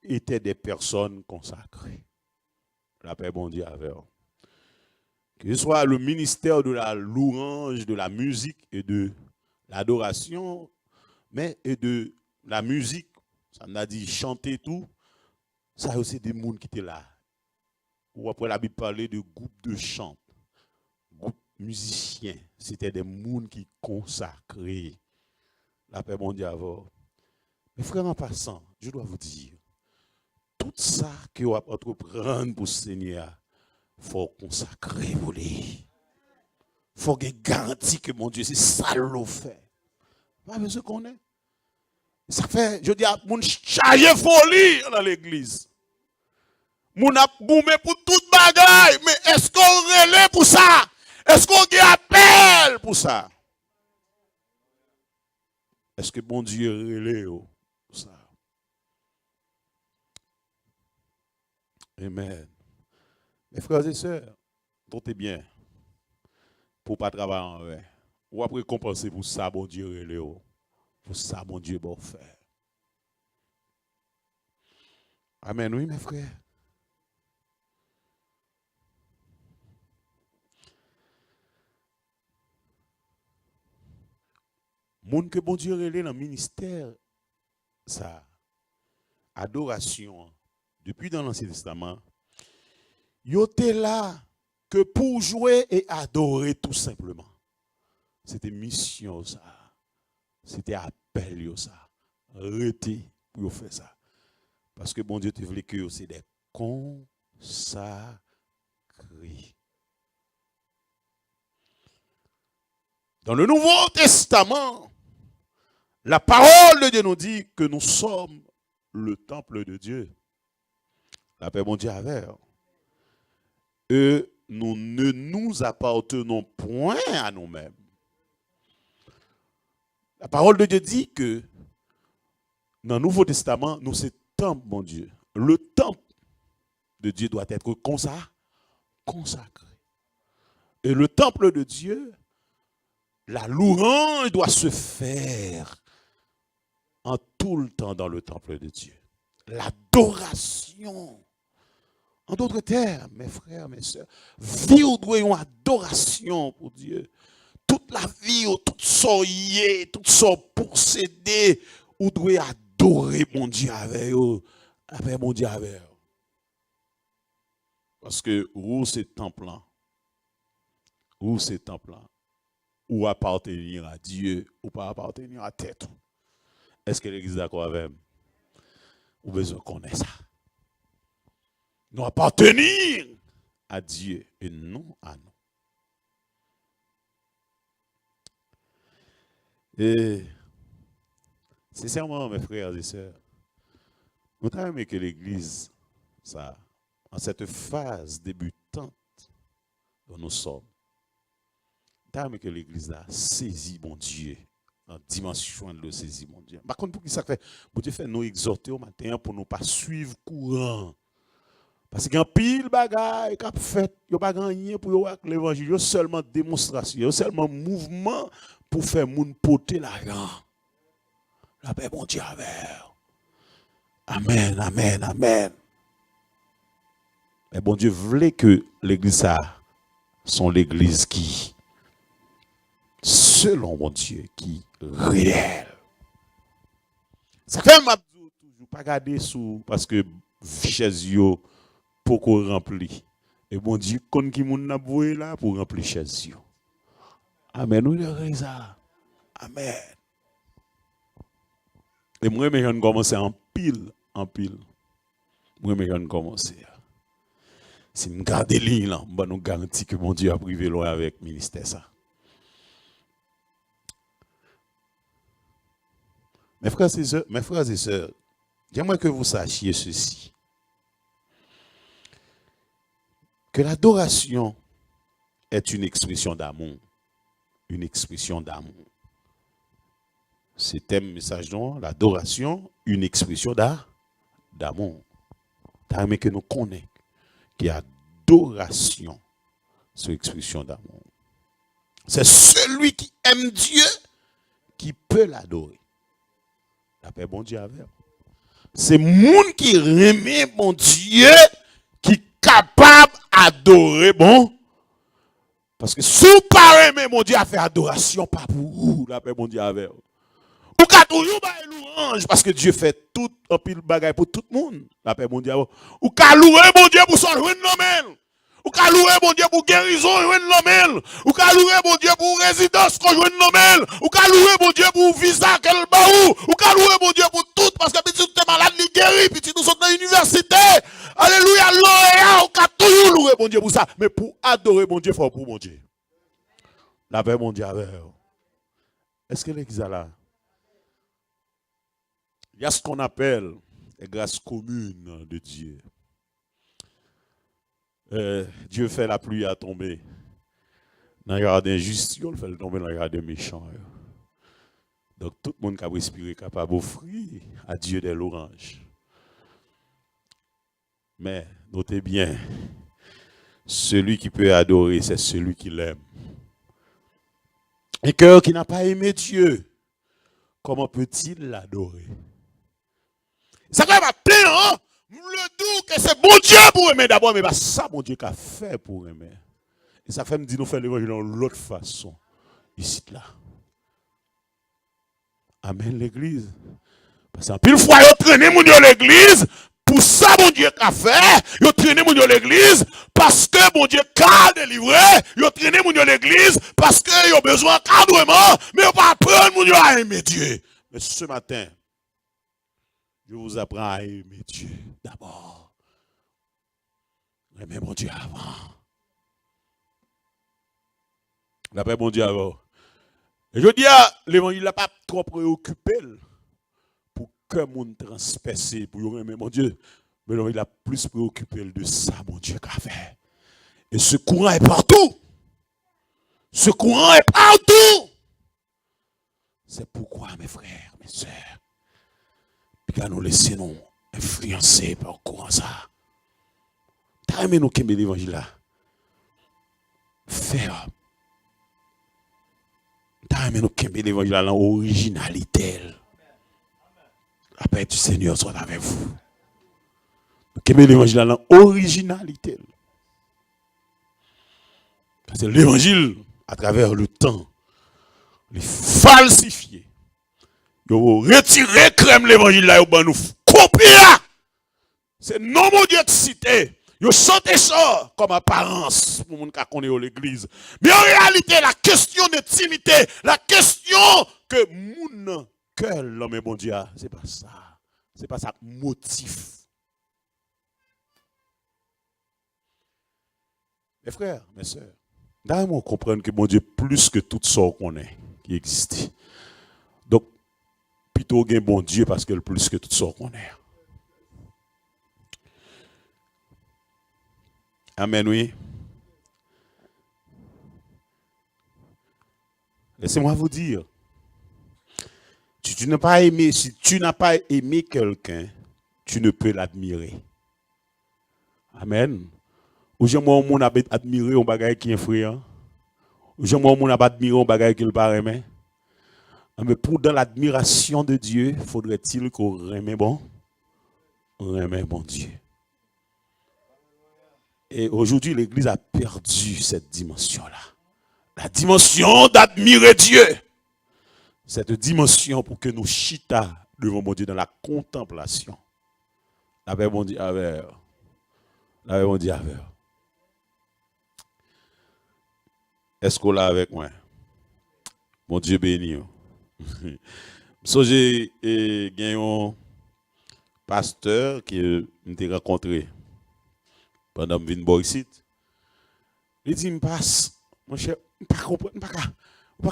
était des personnes consacrées. La paix bon Dieu avec eux. Que ce soit le ministère de la louange, de la musique et de l'adoration, mais et de la musique, ça m'a dit chanter tout, ça aussi des gens qui étaient là. Ou après la Bible parlait de groupe de chant, groupe musicien, c'était des gens qui consacraient la paix mondiale. Mais frère en passant, je dois vous dire, tout ça que vous entreprendre pour le Seigneur, il faut consacrer pour lui. Il faut garantir que mon Dieu, c'est ça le fait. Pas besoin qu'on est. Ça fait, je dis à mon chargé folie dans l'église. Mon a boumé pour toute bagaille. Mais est-ce qu'on relève pour ça? Est-ce qu'on appelle pour ça? Est-ce que bon Dieu relève pour ça? Amen. Mes frères et sœurs, tentez bien pour ne pas travailler en vrai. Ou après compenser pour ça, bon Dieu relève. Pour ça, mon Dieu, bon faire. Amen, oui, mes frères. Moun que bon Dieu relève dans le ministère, ça, adoration, depuis dans l'Ancien Testament, yo était là que pour jouer et adorer tout simplement. C'était mission, ça. C'était appel ça. Arrêtez pour faire ça. Parce que bon Dieu te voulait que c'est des consacrés. Dans le Nouveau Testament, la parole de Dieu nous dit que nous sommes le temple de Dieu. La paix bon Dieu avec. Et nous ne nous appartenons point à nous-mêmes. La parole de Dieu dit que dans le Nouveau Testament, nous sommes temple, mon Dieu. Le temple de Dieu doit être consacré. Et le temple de Dieu, la louange doit se faire en tout le temps dans le temple de Dieu. L'adoration. En d'autres termes, mes frères, mes sœurs, vivre doit une adoration pour Dieu. toute la vie, tout son yé, tout son possédé, ou doit adorer mon Dieu avec mon Dieu avec. Parce que où c'est temple là, où c'est temple là, ou appartenir à Dieu, ou pas appartenir à tête. Est-ce que l'Église est d'accord avec moi? Ou besoin de connaître ça? Nous appartenir à Dieu et non à nous. Et sincèrement, mes frères et sœurs, nous avons aimé que l'Église, ça, en cette phase débutante dont nous sommes, nous avons aimé que l'Église a saisi mon Dieu, en dimension de le saisir mon Dieu. Par contre, pour qui ça fait, mon Dieu fait nous exhorter au matin pour nous pas suivre courant. Parce qu'il y a un pile bagaille qui a fait, il n'y a pas gagné pour l'évangile, il y a seulement démonstration, il y a seulement mouvement pour faire moun porter l'argent. La paix, mon Dieu, avec. Amen, amen, amen. Mais bon Dieu voulait que l'église soit l'église qui, selon mon Dieu, qui réel. Ça fait m'a toujours pas garder sous parce que chaise yo beaucoup rempli. Et bon Dieu kon ki moun n'a voué là pour remplir chaise yo. Amen, nous le ça. Amen. Et moi mais j'en commencer en pile. Moi mais j'en commencer. Si nous gardons ligne là, on nous garantit que mon Dieu a privé loin avec le ministère ça. Mes frères et sœurs, j'aimerais que vous sachiez ceci. Que l'adoration est une expression d'amour. Une expression d'amour. C'est un message non, l'adoration, une expression d'amour. D'amour que nous connaissons. Qui est adoration, c'est une expression d'amour. C'est celui qui aime Dieu qui peut l'adorer. La paix, bon Dieu avec. C'est monde qui remet bon Dieu qui est capable d'adorer bon. Parce que si vous pas aimer mon Dieu à faire adoration, pas pour vous, la paix, bon Dieu avec. Ou qu'à toujours louange parce que Dieu fait tout un pile bagaille pour tout le monde. La paix, bon Dieu. Ou qu'à louer mon Dieu pour son joindre l'homme. Ou qu'à louer mon Dieu pour guérison, joindre l'homme. Ou qu'à louer mon Dieu pour résidence, joindre l'homme. Ou qu'à louer mon Dieu pour visa, quel baou. Ou qu'à louer mon Dieu pour tout, parce que petit tu es malade, il guérit, petit nous sommes dans l'université. Alléluia, lauréat, ou qu'à toujours louer mon Dieu pour ça. Mais pour adorer mon Dieu, il faut pour mon Dieu. La paix, mon Dieu, avec. Est-ce que l'église est là? Il y a ce qu'on appelle les grâces communes de Dieu. Dieu fait la pluie à tomber dans le jardin juste, il fait tomber dans le jardin méchant. Donc tout le monde qui a respiré est capable d'offrir à Dieu des louanges. Mais notez bien, celui qui peut adorer, c'est celui qui l'aime. Un cœur qui n'a pas aimé Dieu, comment peut-il l'adorer? Ça va matin, hein? Le doux que c'est bon Dieu pour aimer d'abord, mais pas ça, bon Dieu, qu'a fait pour aimer. Et ça fait me dire, nous faire l'évangile de l'autre façon, ici, là. Amen, l'église. Parce qu'en pile fois, ils traîné mon Dieu l'église, pour ça, bon Dieu, qu'a fait, ils traîné mon Dieu l'église, parce que bon Dieu, qu'a délivré, ils traîné mon Dieu l'église, parce qu'ils ont besoin d'encadrement, mais ils pas apprendre mon Dieu à aimer Dieu. Mais ce matin, je vous apprends à aimer Dieu d'abord. Aimer mon Dieu avant. D'après mon Dieu avant. Et je dis à l'évangile n'a pas trop préoccupé pour que mon transpercé pour aimer mon Dieu. Mais il a plus préoccupé de ça, mon Dieu, qu'a fait. Et ce courant est partout. Ce courant est partout. C'est pourquoi, mes frères, mes sœurs, puis nous laissons nous influencer par le courant ça. T'as aimé nous qui aimons l'évangile là. Faire. T'as aimé nous qui aimons l'évangile là, l'originalité. La paix du Seigneur soit avec vous. Nous qui aimons l'évangile là, l'originalité. Parce que l'évangile, à travers le temps, les falsifier. Yo retirer crème l'évangile là, yo ban nous copier. C'est non mon Dieu cité. Yo chante ça comme apparence pour moun ka connaît l'église. Mais en réalité, la question d'intimité, la question que moun cœur l'homme bon Dieu, c'est pas ça. C'est pas ça motif. Mes frères, mes sœurs, d'ailleurs, on comprend que mon Dieu plus que tout ça qu'on est qui existe. Donc plutôt gain bon Dieu parce que plus que tout ça qu'on est. Amen, oui. Laissez-moi vous dire, si tu n'as pas aimé quelqu'un, tu ne peux l'admirer. Amen. Ou j'aime moi on a admiré un bagage qui est frère. Ou j'aime moi on a admiré un bagage qui le paraît mais pour dans l'admiration de Dieu, faudrait-il qu'on remet bon Dieu. Et aujourd'hui, l'Église a perdu cette dimension-là. La dimension d'admirer Dieu. Cette dimension pour que nous chita devant mon Dieu dans la contemplation. Avec mon Dieu, avec mon Dieu, avec. Est-ce qu'on l'a avec moi? Mon Dieu béni. So, j'ai gagné un pasteur qui m'a rencontré pendant que je viens ici. Il dit, passe, mon cher, je ne comprends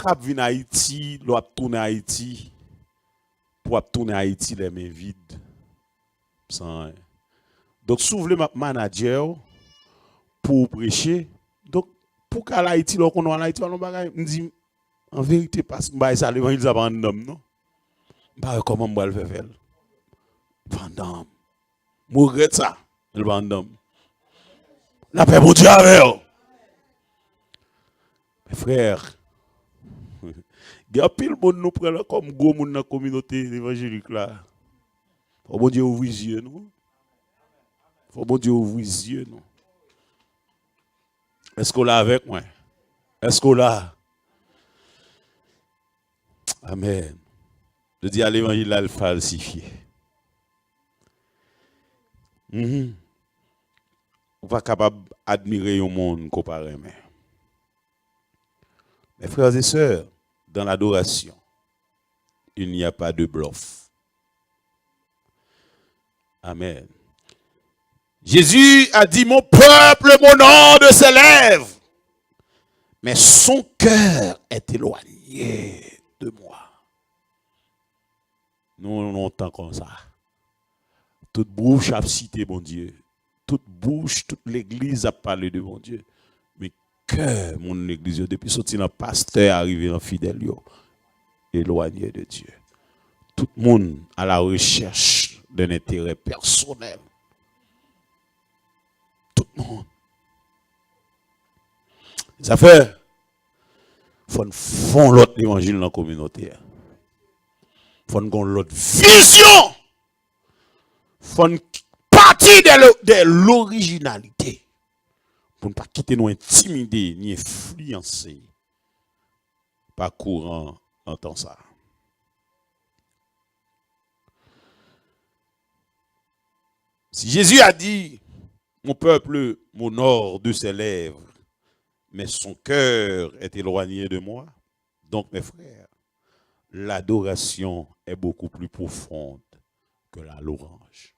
pas venir à Haïti, l'on tourner à Haïti, pour tourner à Haïti les mains vides. Sans... Donc, s'ouvre le manager pour prêcher. Donc, pour qu'à Haïti, l'on a Haïti, on me dit, en vérité, parce que ça, l'évangile, ça va en homme, non? Bah, comment on va le faire? Pendant. Je regrette ça, le bandam. La paix, mon Dieu, avec vous. Mes frères, il y a pile de nous prennent comme gros monde dans la communauté évangélique là. Faut bon Dieu ouvrir les yeux, non? Faut bon Dieu ouvrir les yeux, non? Est-ce qu'on l'a avec moi? Est-ce qu'on l'a? Amen. Je dis à l'évangile là, le falsifié. On n'est pas capable d'admirer un monde comparé. Mes frères et sœurs, dans l'adoration, il n'y a pas de bluff. Amen. Jésus a dit, mon peuple, mon nom de ses lèvres, mais son cœur est éloigné de moi. Nous longtemps comme ça. Toute bouche a cité mon Dieu. Toute bouche, toute l'église a parlé de mon Dieu. Mais cœur, mon église, depuis sorti dans pasteur arrivé dans fidèle, éloigné de Dieu. Tout le monde à la recherche d'un intérêt personnel. Tout le monde. Ça fait, il faut fond l'autre évangile dans la communauté. Il faut l'autre vision. Il faut partir de l'originalité. Pour ne pas quitter nous intimider ni influencer par courant en temps ça. Si Jésus a dit, mon peuple m'honore de ses lèvres, mais son cœur est éloigné de moi. Donc, mes frères, l'adoration est beaucoup plus profonde que la louange.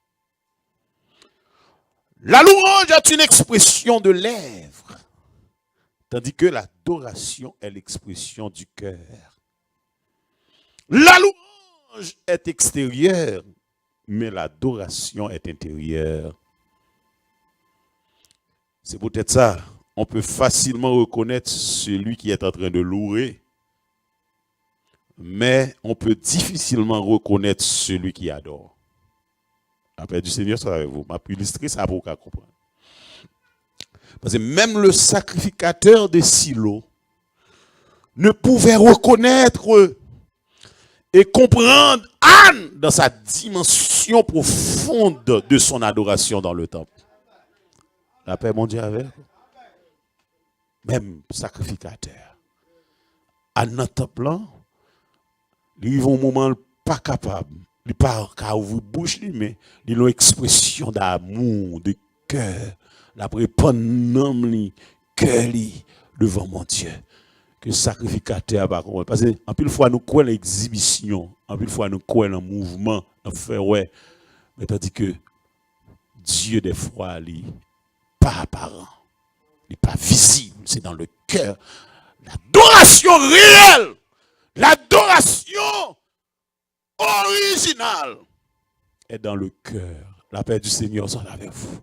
La louange est une expression de lèvres, tandis que l'adoration est l'expression du cœur. La louange est extérieure, mais l'adoration est intérieure. C'est peut-être ça. On peut facilement reconnaître celui qui est en train de louer, mais on peut difficilement reconnaître celui qui adore. La paix du Seigneur soit avec vous. Je vais illustrer ça pour qu'on comprenne. Parce que même le sacrificateur de Silo ne pouvait reconnaître et comprendre Anne dans sa dimension profonde de son adoration dans le temple. La paix, mon Dieu, avec vous. Même sacrificateur. à notre plan, il arrive un moment pas capable, il pas qu'à ouvrir bouche mais il a une expression d'amour, de cœur, la répondre li cœur li devant mon Dieu. Que sacrificateur pas comprendre parce que en pile fois nous croyons l'exhibition, en pile fois nous croyons le mouvement, on fait ouais, mais tandis que Dieu des fois il pas apparent, il pas visible, c'est dans le cœur. L'adoration réelle, l'adoration originale est dans le cœur. La paix du Seigneur soit avec vous.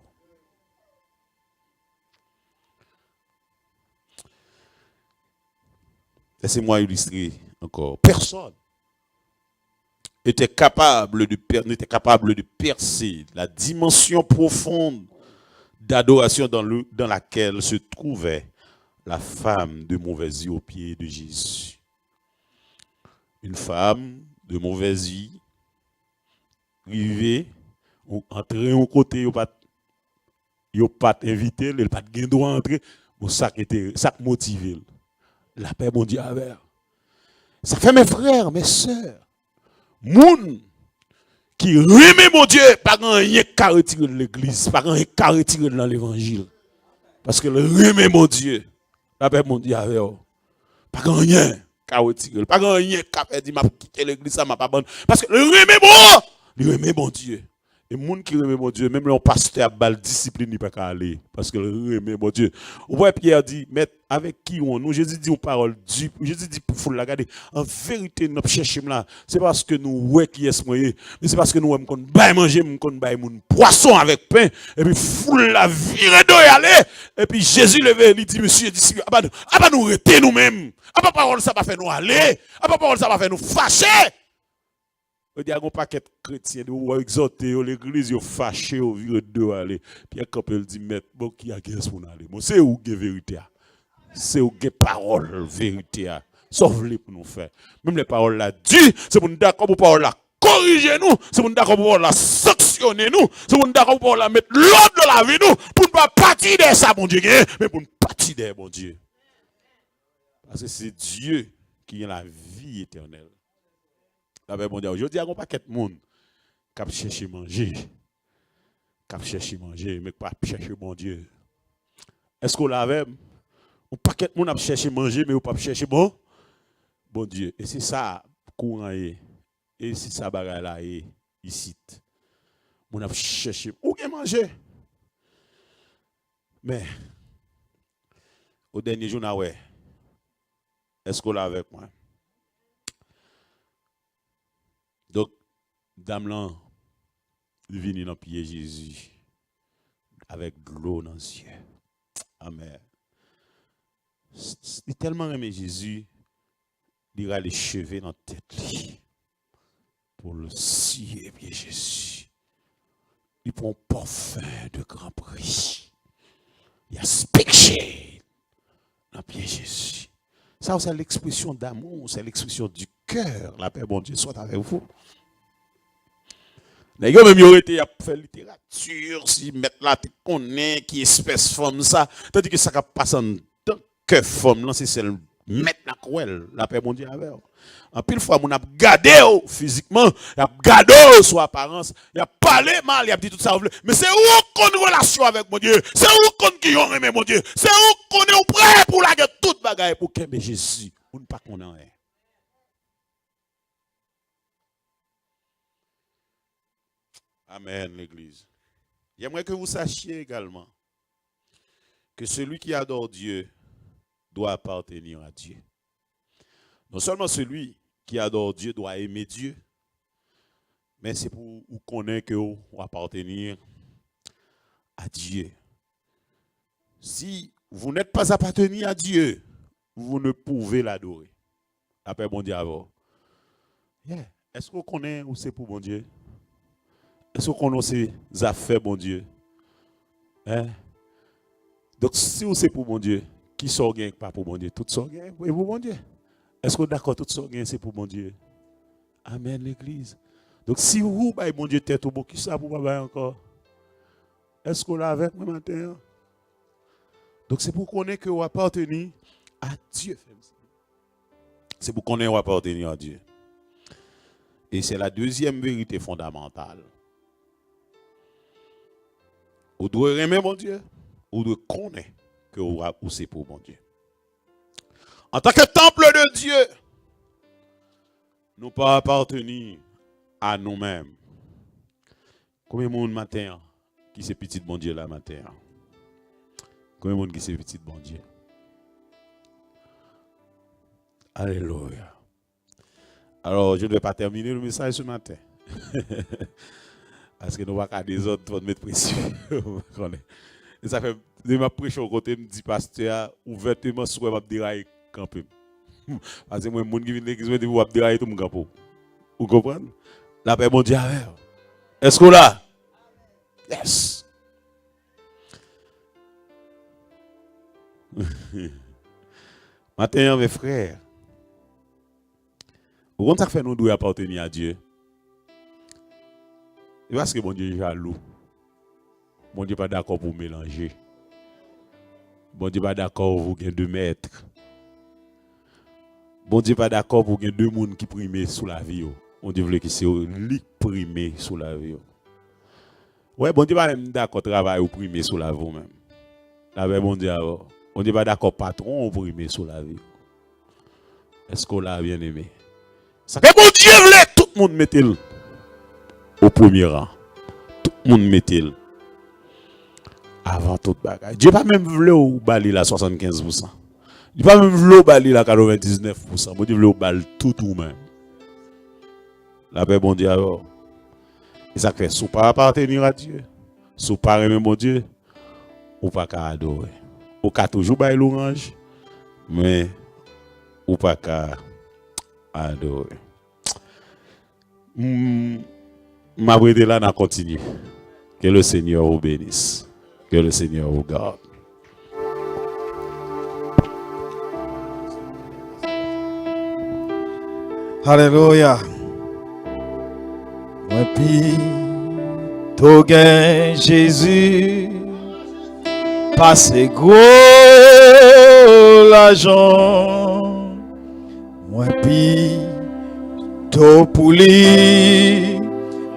Laissez-moi illustrer encore. Personne n'était capable de percer la dimension profonde d'adoration dans laquelle se trouvait la femme de mauvaise vie aux pieds de Jésus. Une femme de mauvaise vie, arrivée, entrer au côté, il n'a pas invité, il n'a pas de droit à entrer, mais ça motive. La paix, mon Dieu, avec. Ça fait mes frères, mes sœurs, moun qui remet mon Dieu, pas rien qu'à retirer de l'église, pas rien qu'à retirer dans l'évangile. Parce que le remet mon Dieu, la paix, mon Dieu, avec. Pas rien qu'à retirer, pas rien qu'à faire dire, m'a quitté l'église, ça m'a pas bonne. Parce que le remet mon Dieu. Et les gens qui remet mon Dieu, même le pasteur a la discipline, il ne peut pas aller. Parce que le remet mon Dieu. Vous voyez, Pierre dit, mais avec qui on nous, Jésus dit une parole dure. Jésus dit, pour la garder. En vérité, nous cherchons là. C'est parce que nous, ouais, qui est moyen. Mais c'est parce que nous, on va manger, on va manger poisson avec pain. Et puis, foule la vire d'eau et aller. Et puis, Jésus levé, il dit, monsieur, disciple, nous arrêter nous-mêmes. Pas parole, ça va faire nous aller. Pas parole, ça va faire nous fâcher. Il y a un paquet de chrétiens qui exhorté l'église, ils fâché au vieux de aller. Pierre Capel dit, mais bon, qui a qu'est-ce qu'on aller? Bon, c'est où la vérité? C'est où la parole, vérité? Sauve-les pour nous faire. Même les paroles là, dit, c'est pour nous d'accord pour parole là, corriger nous, c'est pour nous d'accord pour parole là, sanctionner nous, c'est pour nous d'accord pour parole là, mettre l'ordre dans la vie nous, pour ne pas partir de ça, mon Dieu, mais pour ne pas partir de mon Dieu. Parce que c'est Dieu qui a la vie éternelle. Je dis à un paquet de monde qui cherche manger, mais pas chercher mon Dieu. Est-ce qu'on l'a même? Un paquet de monde qui cherche manger, mais pas chercher bon Dieu. Et c'est ça courant est. Et c'est ça bagaille là est ici. On a cherché où manger. Mais au dernier jour, est-ce qu'on l'a avec moi? Donc, dame là, vient dans pied Jésus avec de l'eau dans les yeux. Amen. Il tellement aimé Jésus, il a les cheveux dans la tête pour le scier pied Jésus. Il prend un parfum de grand prix. Il y a specché dans pied Jésus. Ça, c'est l'expression d'amour, c'est l'expression du cœur. La paix, bon Dieu, soit avec vous. Les gars, même, ils auraient été à faire littérature, si mettre là, tu connais qui espèce forme ça. Tandis que ça qui passe en tant que forme, c'est celle mettre la cruelle, la paix, bon Dieu, avec. En pile fois, on a gardé physiquement, il a gardé sur apparence, il a parlé mal, il a dit tout ça. Mais c'est où qu'on a une relation avec mon Dieu, c'est où qu'on a aimé mon Dieu, c'est où qu'on est prêt pour la guerre, toute bagaille pour qu'aimer Jésus. On ne pas qu'on a rien. Amen, l'Église. J'aimerais que vous sachiez également que celui qui adore Dieu doit appartenir à Dieu. Non seulement celui qui adore Dieu doit aimer Dieu, mais c'est pour vous connaître que vous appartenir à Dieu. Si vous n'êtes pas appartenu à Dieu, vous ne pouvez l'adorer. Après, bon Dieu, avant. Yeah. Est-ce qu'on connaît où c'est pour bon Dieu? Est-ce qu'on connaît ces affaires, bon Dieu? Hein? Donc, si vous c'est pour bon Dieu, qui sort gain pas pour bon Dieu? Tout sort gain pour bon Dieu. Est-ce que d'accord, tout sort gain c'est pour bon Dieu? Amen, l'Église. Donc, si vous, bah, bon Dieu, tête au bon, qui ça pour pas encore? Est-ce qu'on l'a avec moi matin? Donc, c'est pour qu'on ait que vous appartenez à Dieu. C'est pour qu'on ait appartenir à Dieu. Et c'est la deuxième vérité fondamentale. Vous devez aimer mon Dieu, vous devez connaître que vous c'est pour mon Dieu. En tant que temple de Dieu, nous ne pas appartenir à nous-mêmes. Combien de monde matin qui c'est petit bon Dieu là matin? Combien de monde qui c'est petit bon Dieu? Alléluia. Alors, je ne vais pas terminer le message ce matin. Parce que nous ne pas des autres pour mettre pression. Et ça fait, de ma prêche au côté, me dit pasteur, ouvertement, soit m'a déraillé camper. Parce que moi, les gens qui viennent de l'église, je vais dérailler tout mon campo. Vous comprenez? La paix, mon Dieu, est-ce qu'on l'a? Yes. Matin, mes frères, pourquoi ça fait nous doit appartenir à Dieu? C'est parce que mon Dieu est jaloux. Mon Dieu n'est pas d'accord pour mélanger. Mon Dieu n'est pas d'accord pour qu'il y ait deux maîtres. Mon Dieu n'est pas d'accord pour qu'il y ait deux personnes qui priment sous la vie. Mon Dieu veut que c'est lui primer sous la vie. Ouais, bon Dieu n'est pas même d'accord travail ou primer sous la vie même. Là, bon Dieu n'est pas d'accord patron ou primer sous la vie. Est-ce qu'on l'a bien aimé? Ça fait bon Dieu voulait tout le monde mette au premier rang. Tout le monde mette avant toute bagaille. Dieu pas même voulu au bali la 75%. Dieu pas même voulu au bali la 99%. Bon Dieu voulait au bal tout même. La paix bon Dieu alors. Et ça fait sous pas appartenir à Dieu. Sous pas aimer mon Dieu. Ou pas qu'à adorer. Ou qu'à toujours bailler l'orange. Mais ou pas qu'à adorer. Ma bride là n'a continué. Que le Seigneur vous bénisse. Que le Seigneur vous garde. Alléluia. Moi puis tout gain Jésus passe gros l'argent. Moi puis tout pour lui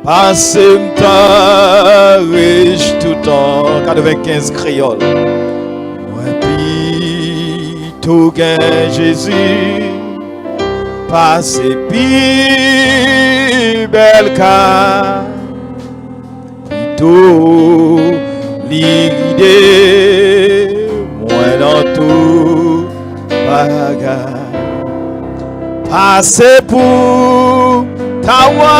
passe m'ta riche tout temps 95 créole. Moi puis tout gain Jésus passe plus belle car tout l'idée moi dans tout bagarre passe pour Tawa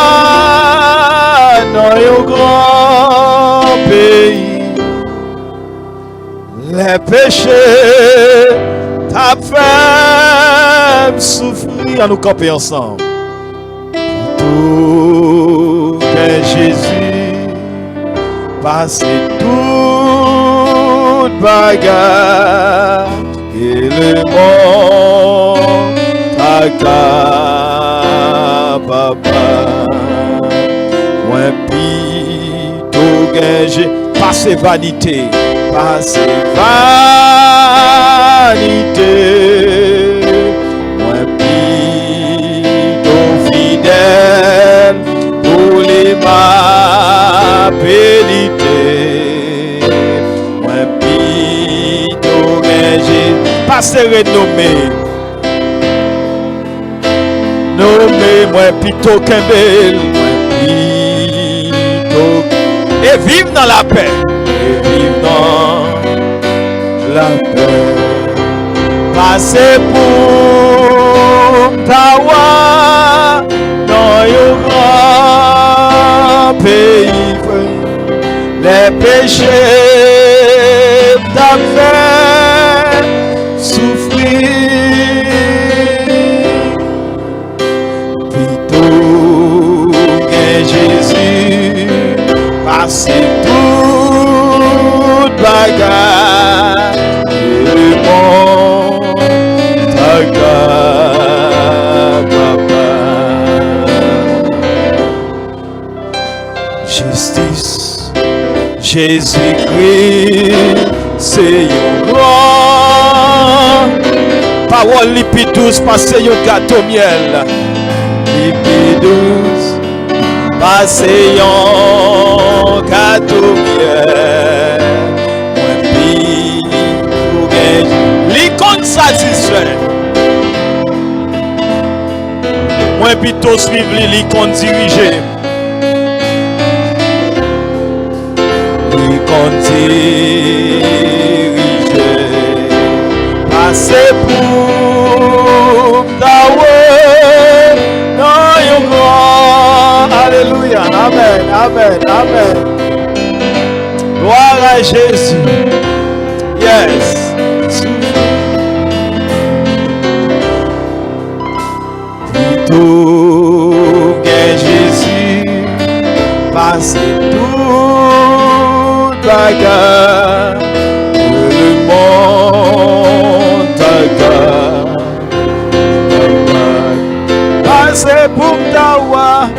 dans un grand pays les péchés t'a fait souffrir à nous camper ensemble. Tout que Jésus passe toute bagarre et le monde t'a papa. Moi pis tout que j'ai passé vanité, passé vanité. Moi plutôt fidèle pour les ma pénité. Moi plutôt j'ai passé renommé. Nommé moi plutôt qu'un bel. Moi plutôt et vivre dans la paix. Et vivre dans la paix. Passer pour Tawa dans un grand pays. Les péchés t'a fait souffrir. Plutôt que Jésus passe toute bagarre et le monde papa. Justice, Jésus-Christ, c'est un grand Parole lipi douce, passe yon gâteau miel. Lipi douce, passe yon gâteau miel. Mwen pi pou gen l'icône satisfait. Mwen plutôt suivre l'icône dirigé. L'icône dirigé. Passez pour Dawe dans yon grand. Alléluia. Amen. Amen. Amen. Gloire à Jésus. Yes. Tout que Jésus passe tout bagarre le monde passe pour Dawa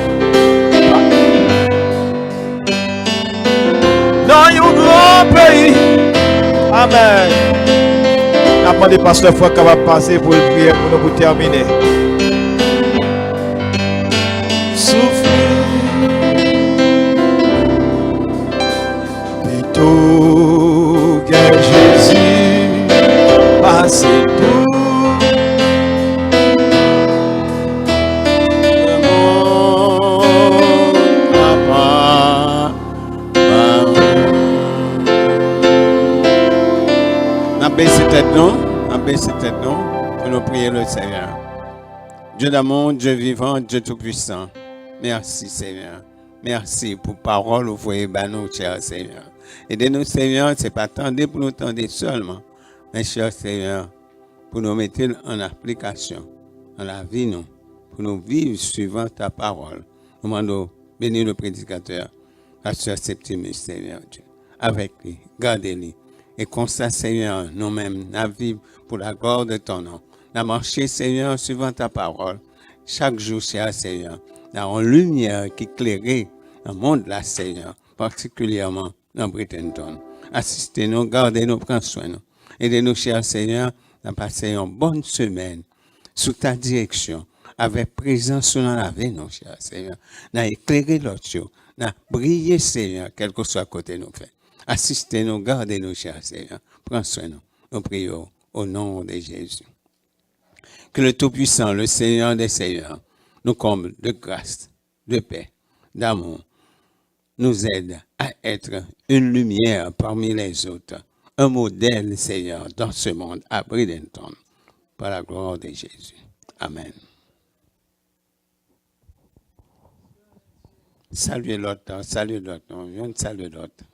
dans un grand pays. Amen. La demandé pasteur fois qu'on va passer pour le prier pour nous terminer. Tout que Jésus passe tout le monde papa. Abaissez tête non, pour nous prier le Seigneur. Dieu d'amour, Dieu vivant, Dieu tout-puissant. Merci Seigneur. Merci pour parole au foyer nous, cher Seigneur. Aidez-nous, Seigneur, ce n'est pas attendre pour nous attendre seulement, mais cher Seigneur, pour nous mettre en application dans la vie, nous, pour nous vivre suivant ta parole. Nous demandons bénir le prédicateur, Pasteur Septimus, Seigneur Dieu, avec lui, gardez-lui. Et comme ça, Seigneur, nous-mêmes, nous vivons pour la gloire de ton nom. Nous marchons, Seigneur, suivant ta parole. Chaque jour, cher Seigneur, dans une lumière qui éclairait le monde là, Seigneur, particulièrement dans Brittenton. Assistez-nous, gardez-nous, prenez soin de nous. Aidez-nous, cher Seigneur, à passer une bonne semaine sous ta direction, avec présence dans la vie, nous, cher Seigneur. N'a éclairé l'autre jour, n'a brillé, Seigneur, quel que soit côté nous fait. Assistez-nous, gardez-nous, cher Seigneur. Prends soin de nous. Nous prions au nom de Jésus. Que le Tout-Puissant, le Seigneur des Seigneurs, nous comble de grâce, de paix, d'amour, nous aide à être une lumière parmi les autres, un modèle, Seigneur, dans ce monde à Bridgeton, par la gloire de Jésus. Amen. Saluez l'autre, viens saluer l'autre.